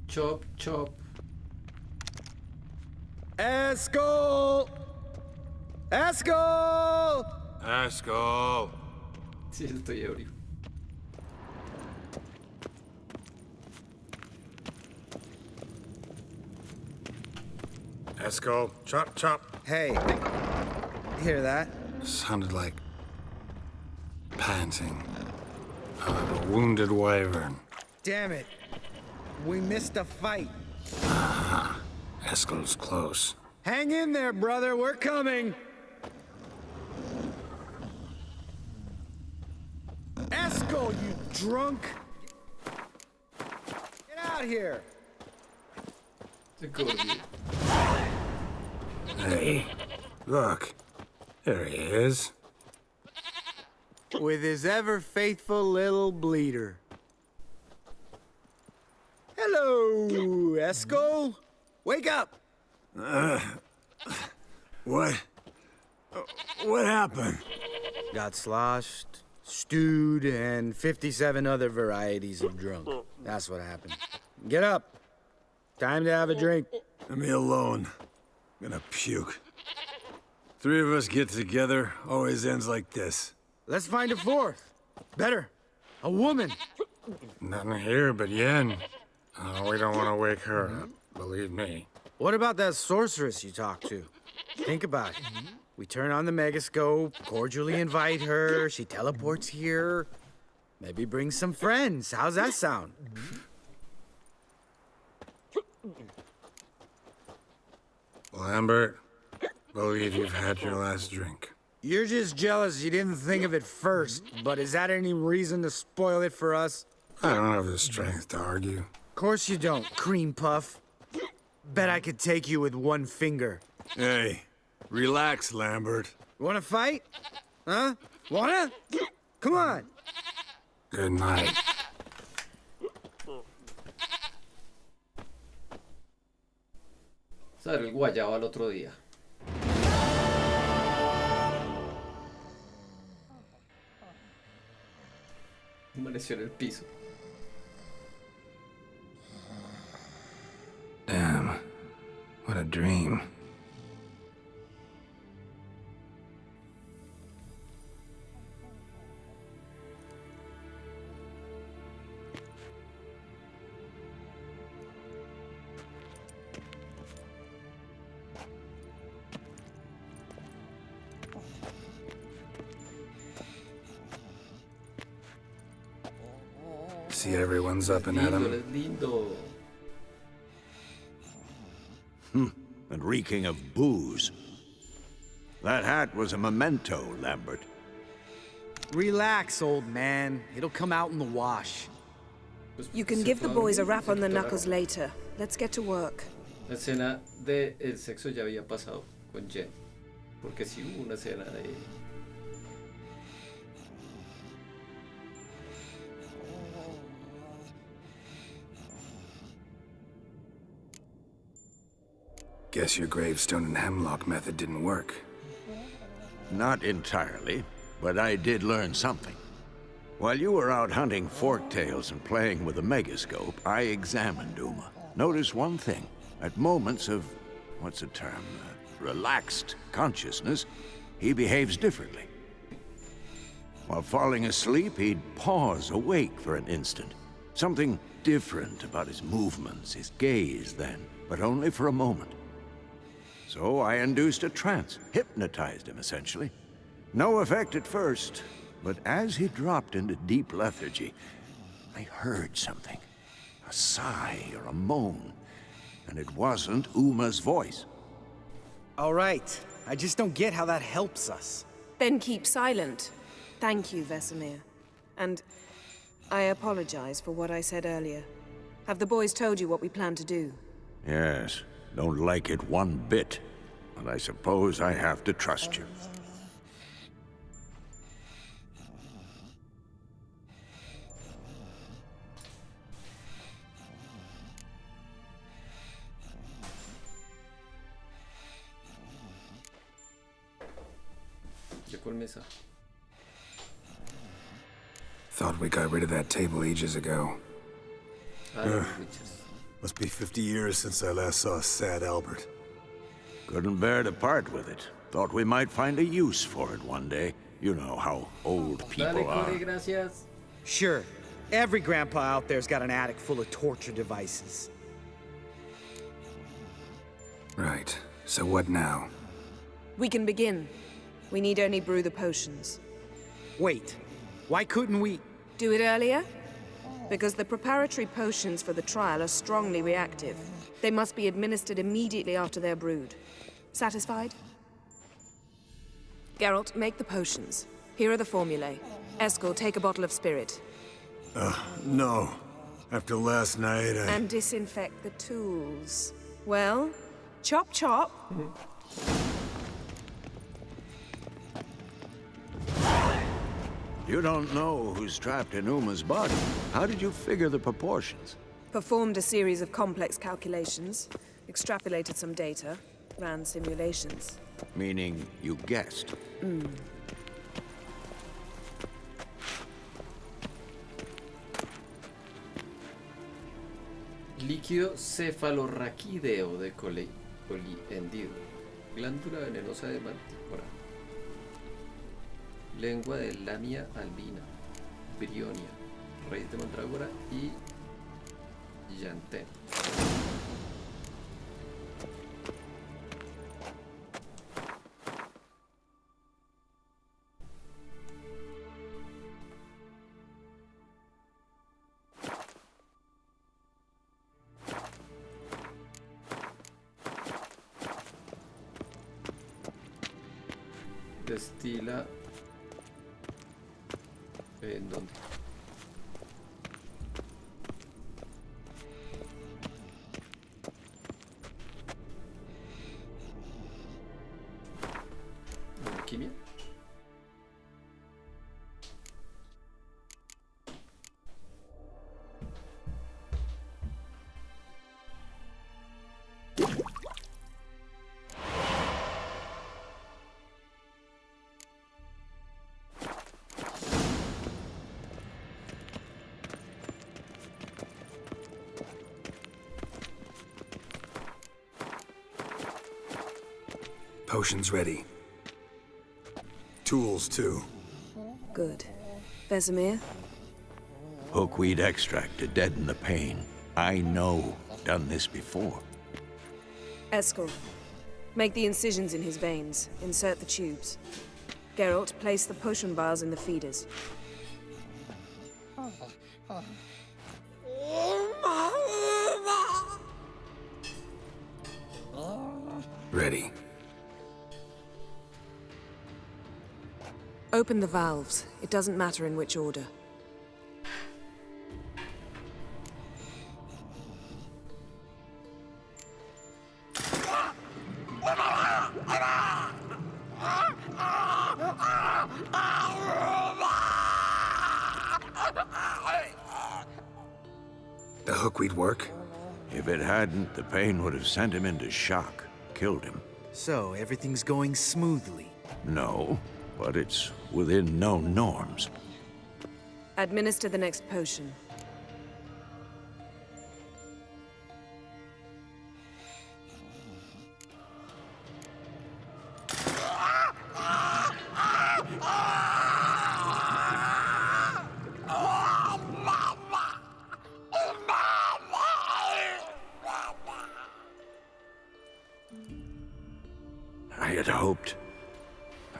Chop, chop. Eskel! Eskel! Eskel. Sí, estoy ebrio. Eskel, chop, chop. Hey, hear that? Sounded like panting of a wounded wyvern. Damn it. We missed a fight. Eskel's close. Hang in there, brother. We're coming. Eskel, you drunk! Get out here! Se corrió. Hey, look. There he is. With his ever-faithful little bleeder. Hello, Eskel. Wake up! What? What happened? Got sloshed, stewed, and 57 other varieties of drunk. That's what happened. Get up. Time to have a drink. Leave me alone. I'm gonna puke. Three of us get together, always ends like this. Let's find a fourth. Better. A woman. Nothing here but Yen. Oh, we don't want to wake her up, believe me. What about that sorceress you talked to? Think about it. We turn on the megascope, cordially invite her, she teleports here. Maybe bring some friends. How's that sound? Lambert, believe you've had your last drink. You're just jealous you didn't think of it first, but is that any reason to spoil it for us? I don't have the strength to argue. Of course you don't, cream puff. Bet I could take you with one finger. Hey, relax, Lambert. Wanna fight? Huh? Wanna? Come on. Good night. Sale el guayabo al otro día. Amaneció en el piso. Damn. What a dream. See everyone's up and at 'em. Es lindo. And reeking of booze. That hat was a memento, Lambert. Relax, old man. It'll come out in the wash. You can give the boys a rap on the knuckles later. Let's get to work. La escena de el sexo ya había pasado con Jen. Porque sí hubo una escena de... Guess your gravestone and hemlock method didn't work. Not entirely, but I did learn something. While you were out hunting forktails and playing with a megascope, I examined Uma. Notice one thing. At moments of, what's the term, relaxed consciousness, he behaves differently. While falling asleep, he'd pause awake for an instant. Something different about his movements, his gaze then, but only for a moment. So I induced a trance, hypnotized him essentially. No effect at first, but as he dropped into deep lethargy, I heard something. A sigh or a moan. And it wasn't Uma's voice. All right. I just don't get how that helps us. Then keep silent. Thank you, Vesemir. And I apologize for what I said earlier. Have the boys told you what we plan to do? Yes, don't like it one bit. But I suppose I have to trust you. Llegó el mesa. Thought we got rid of that table ages ago. Los Witchers. Must be 50 years since I last saw sad Albert. Couldn't bear to part with it. Thought we might find a use for it one day. You know how old people Dale, are. Corey, gracias. Sure. Every grandpa out there's got an attic full of torture devices. Right. So what now? We can begin. We need only brew the potions. Wait. Why couldn't we... Do it earlier? Because the preparatory potions for the trial are strongly reactive. They must be administered immediately after they're brewed. Satisfied? Geralt, make the potions. Here are the formulae. Eskel, take a bottle of spirit. No. After last night, And disinfect the tools. Well, chop chop. You don't know who's trapped in Uma's body. How did you figure the proportions? Performed a series of complex calculations, extrapolated some data, ran simulations. Meaning you guessed. Líquido cefalorraquídeo de colihendido. Glándula venenosa de mantícora. Lengua de Lamia albina. Brionia. Raíz de mandrágora y llantén. Destila. ¿En dónde? ¿Alquimia? Potion's ready. Tools, too. Good. Vesemir? Hookweed extract to deaden the pain. I know. Done this before. Eskel. Make the incisions in his veins. Insert the tubes. Geralt, place the potion vials in the feeders. Ready. Open the valves. It doesn't matter in which order. The hookweed work? If it hadn't, the pain would have sent him into shock. Killed him. So, everything's going smoothly. No, but it's within known norms. Administer the next potion.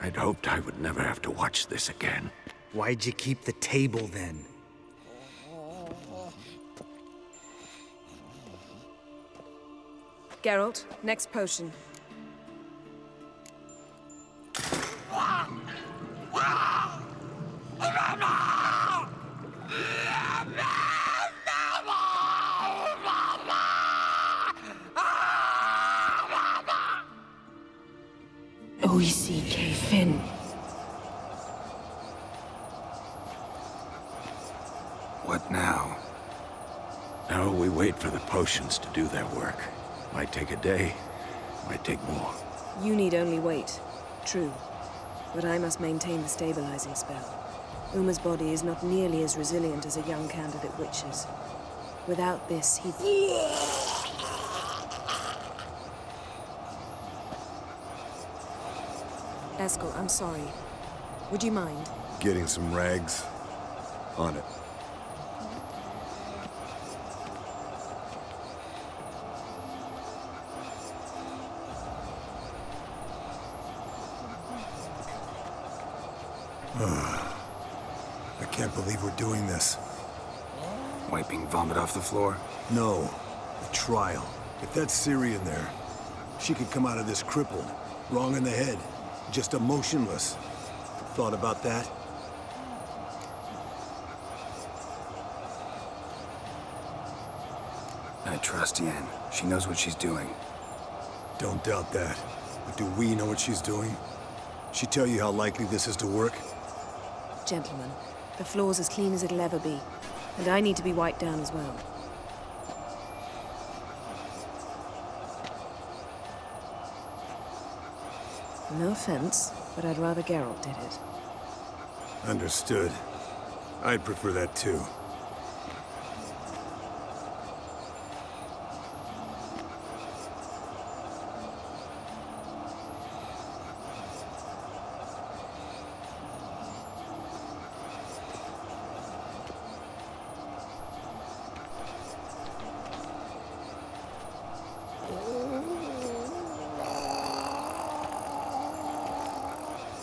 I'd hoped I would never have to watch this again. Why'd you keep the table then? Geralt, next potion. O-E-C-K, Finn. What now? Now we wait for the potions to do their work. Might take a day, might take more. You need only wait. True. But I must maintain the stabilizing spell. Uma's body is not nearly as resilient as a young candidate witch's. Without this, he'd... Eskel, I'm sorry. Would you mind? Getting some rags? On it. I can't believe we're doing this. Wiping vomit off the floor? No. The trial. If that's Ciri in there, she could come out of this crippled, wrong in the head, just emotionless. Thought about that? I trust Yen. She knows what she's doing. Don't doubt that. But do we know what she's doing? She tell you how likely this is to work? Gentlemen, the floor's as clean as it'll ever be. And I need to be wiped down as well. No offense, but I'd rather Geralt did it. Understood. I'd prefer that too.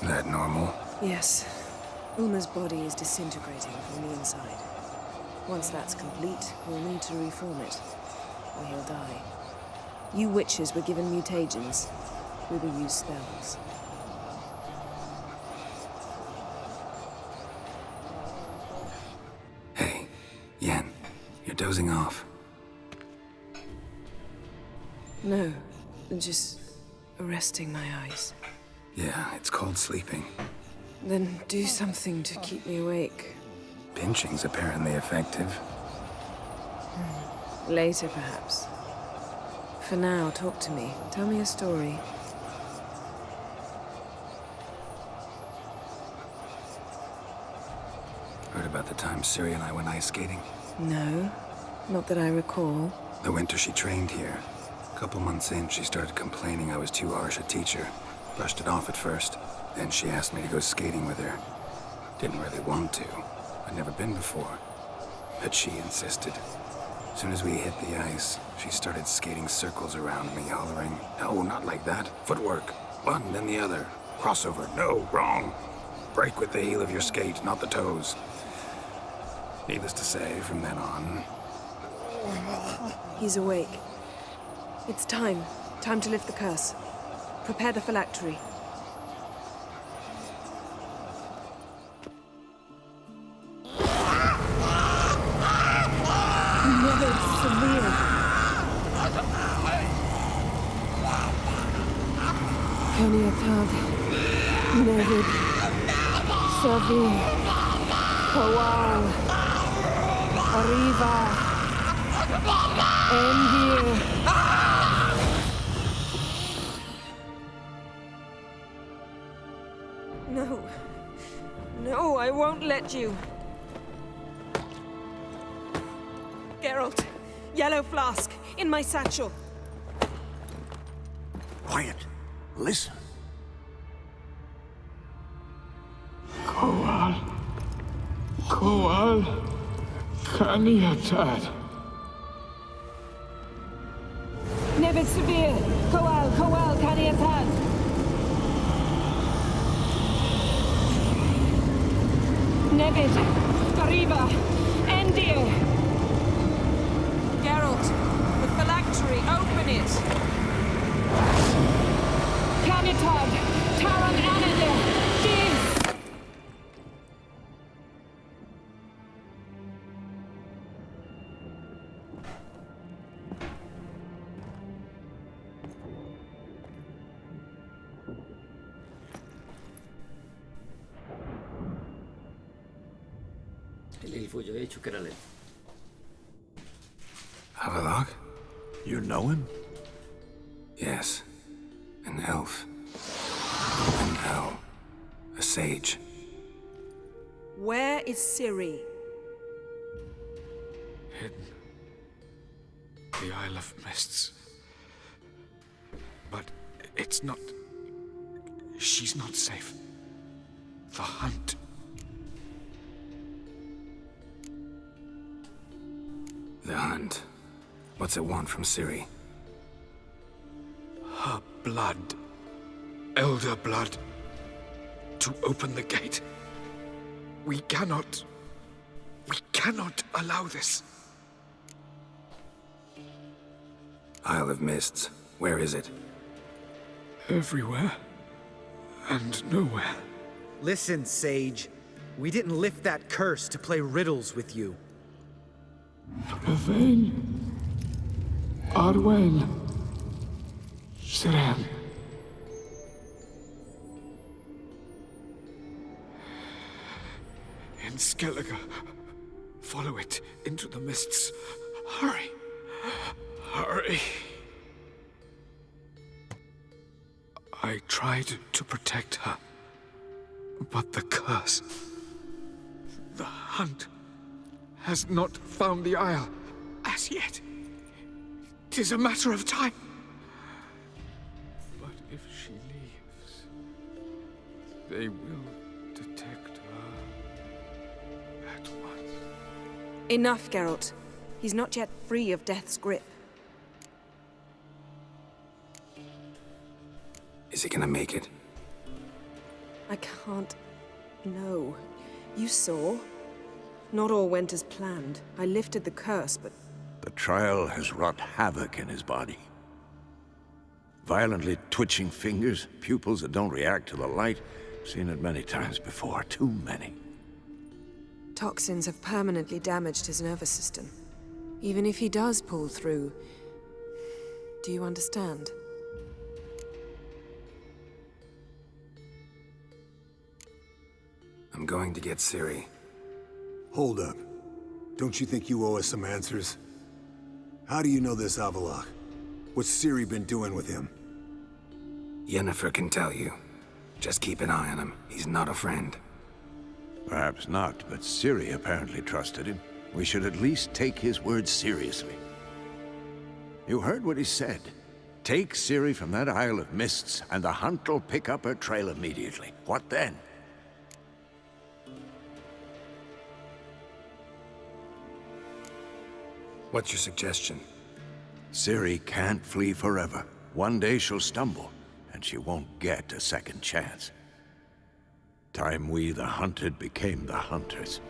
That normal? Yes. Uma's body is disintegrating from the inside. Once that's complete, we'll need to reform it, or he'll die. You witches were given mutagens. We will use spells. You're dozing off. No, just resting my eyes. Yeah, it's called sleeping. Then do something to keep me awake. Pinching's apparently effective. Later, perhaps. For now, talk to me. Tell me a story. Heard about the time Ciri and I went ice skating? No, not that I recall. The winter she trained here. A couple months in, she started complaining I was too harsh a teacher. Brushed it off at first. Then she asked me to go skating with her. Didn't really want to. I'd never been before. But she insisted. As soon as we hit the ice, she started skating circles around me, hollering, "No, not like that. Footwork. One, then the other. Crossover. No, wrong. Break with the heel of your skate, not the toes." Needless to say, from then on... He's awake. It's time. Time to lift the curse. Prepare the phylactery. Never severe. Caniatad. Nevid. Severe. Kowal. Arriva. Endir. No. No, I won't let you. Geralt, yellow flask, in my satchel. Quiet. Listen. Kowal. Kowal. Caniatad. Nevid Severe. Kowal, Kowal, Caniatad. Nevid. Arriba. Endir. Geralt, the phylactery, open it. Caniatad. Taran Anadir. Diz. El elfo, yo he dicho que era el elfo. Avalok? You know him? Yes. An elf. An owl. A sage. Where is Ciri? Hidden. The Isle of Mists. But it's not... She's not safe. The hunt. The hunt. What's it want from Ciri? Her blood. Elder blood. To open the gate. We cannot allow this. Isle of Mists. Where is it? Everywhere. And nowhere. Listen, Sage. We didn't lift that curse to play riddles with you. Yvain. Arwen. Siren. In Skellige. Follow it into the mists. Hurry. Hurry. I tried to protect her. But the curse... The hunt... has not found the Isle as yet. 'Tis a matter of time. But if she leaves, they will detect her at once. Enough, Geralt. He's not yet free of death's grip. Is he gonna make it? I can't... No. You saw? Not all went as planned. I lifted the curse, but... The trial has wrought havoc in his body. Violently twitching fingers, pupils that don't react to the light. Seen it many times before, too many. Toxins have permanently damaged his nervous system. Even if he does pull through, do you understand? I'm going to get Ciri. Hold up. Don't you think you owe us some answers? How do you know this Avalok? What's Ciri been doing with him? Yennefer can tell you. Just keep an eye on him. He's not a friend. Perhaps not, but Ciri apparently trusted him. We should at least take his words seriously. You heard what he said. Take Ciri from that Isle of Mists, and the Hunt will pick up her trail immediately. What then? What's your suggestion? Ciri can't flee forever. One day she'll stumble, and she won't get a second chance. Time we, the hunted, became the hunters.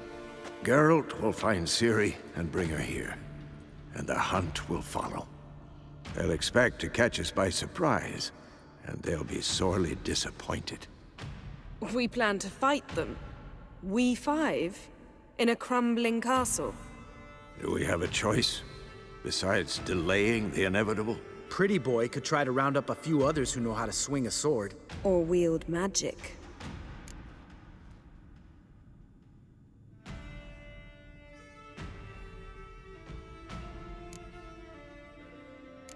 Geralt will find Ciri and bring her here, and the hunt will follow. They'll expect to catch us by surprise, and they'll be sorely disappointed. We plan to fight them. We five? In a crumbling castle? Do we have a choice, besides delaying the inevitable? Pretty Boy could try to round up a few others who know how to swing a sword. Or wield magic.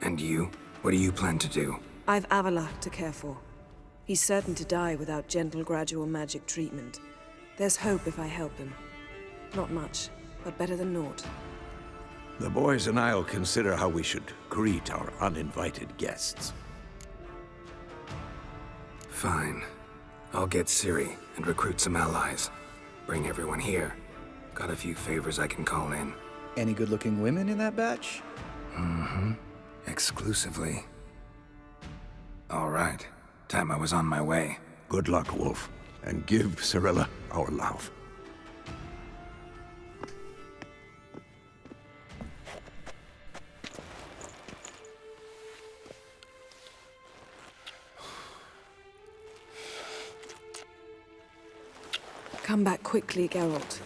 And you? What do you plan to do? I've Avalok to care for. He's certain to die without gentle, gradual magic treatment. There's hope if I help him. Not much, but better than naught. The boys and I'll consider how we should greet our uninvited guests. Fine. I'll get Ciri and recruit some allies. Bring everyone here. Got a few favors I can call in. Any good-looking women in that batch? Mm-hmm. Exclusively. All right. Time I was on my way. Good luck, Wolf. And give Cirilla our love. Come back quickly, Geralt.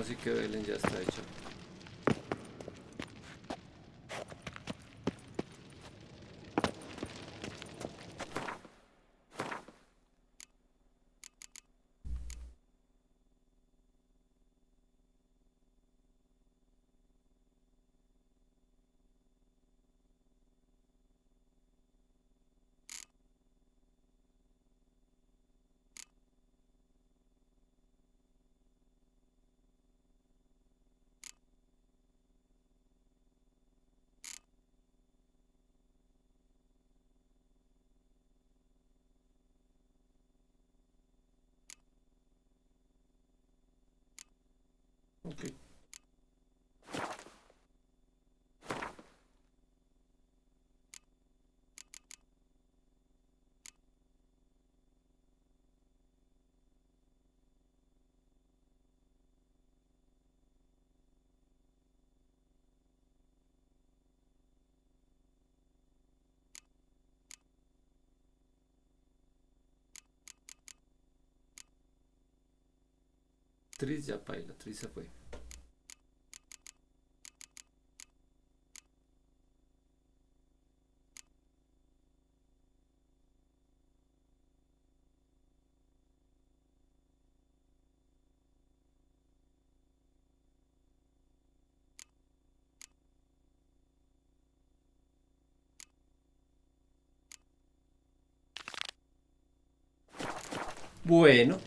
Así que Belén ya está hecho. Ok. Tris ya paila, Tris se fue. Bueno,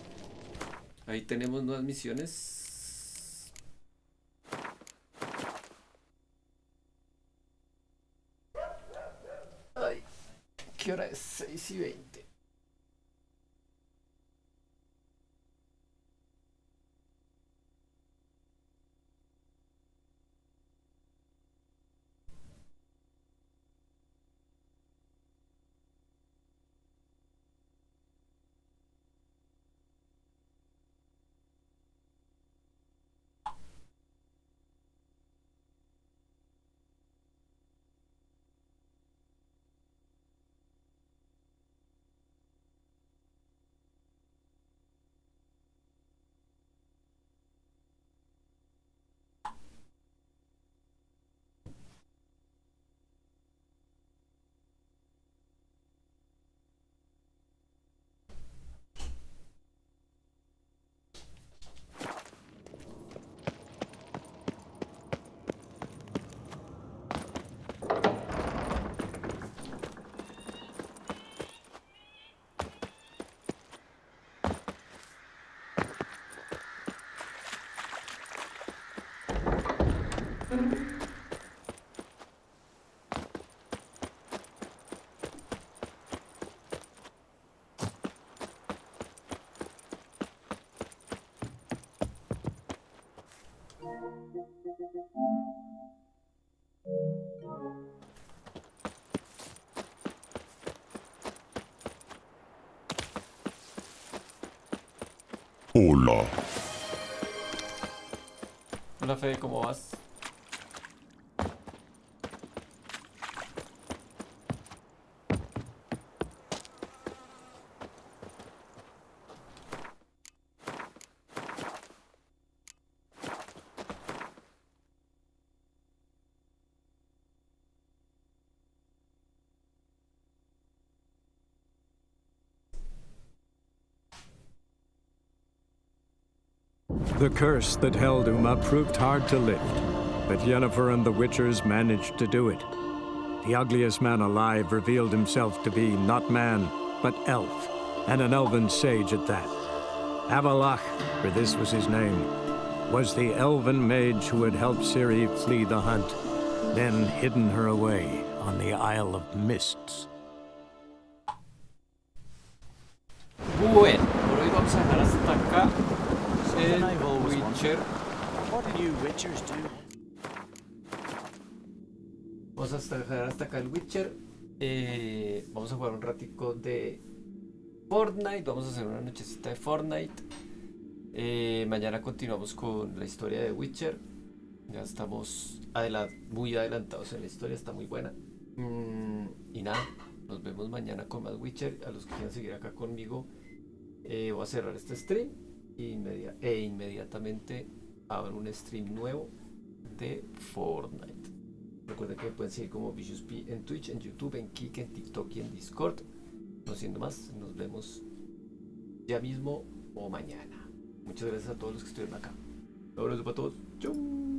ahí tenemos nuevas misiones. Ay, ¿qué hora es? 6:20. Hola. Hola Fede, ¿cómo vas? The curse that held Uma proved hard to lift, but Yennefer and the Witchers managed to do it. The ugliest man alive revealed himself to be not man, but elf, and an elven sage at that. Avalach, for this was his name, was the elven mage who had helped Ciri flee the hunt, then hidden her away on the Isle of Mists. Bueno, por hoy vamos a dejar hasta acá el Witcher. What do you Witchers do? Vamos a dejar hasta acá el Witcher. Vamos a jugar un ratico de Fortnite. Vamos a hacer una nochecita de Fortnite. Mañana continuamos con la historia de Witcher. Ya estamos muy adelantados en la historia, está muy buena. Y nada, nos vemos mañana con más Witcher. A los que quieran seguir acá conmigo, voy a cerrar este stream e inmediatamente abro un stream nuevo de Fortnite. Recuerden que me pueden seguir como Vicious P en Twitch, en YouTube, en Kik, en TikTok y en Discord. No siendo más, nos vemos ya mismo o mañana. Muchas gracias a todos los que estuvieron acá. Un abrazo para todos. Chau.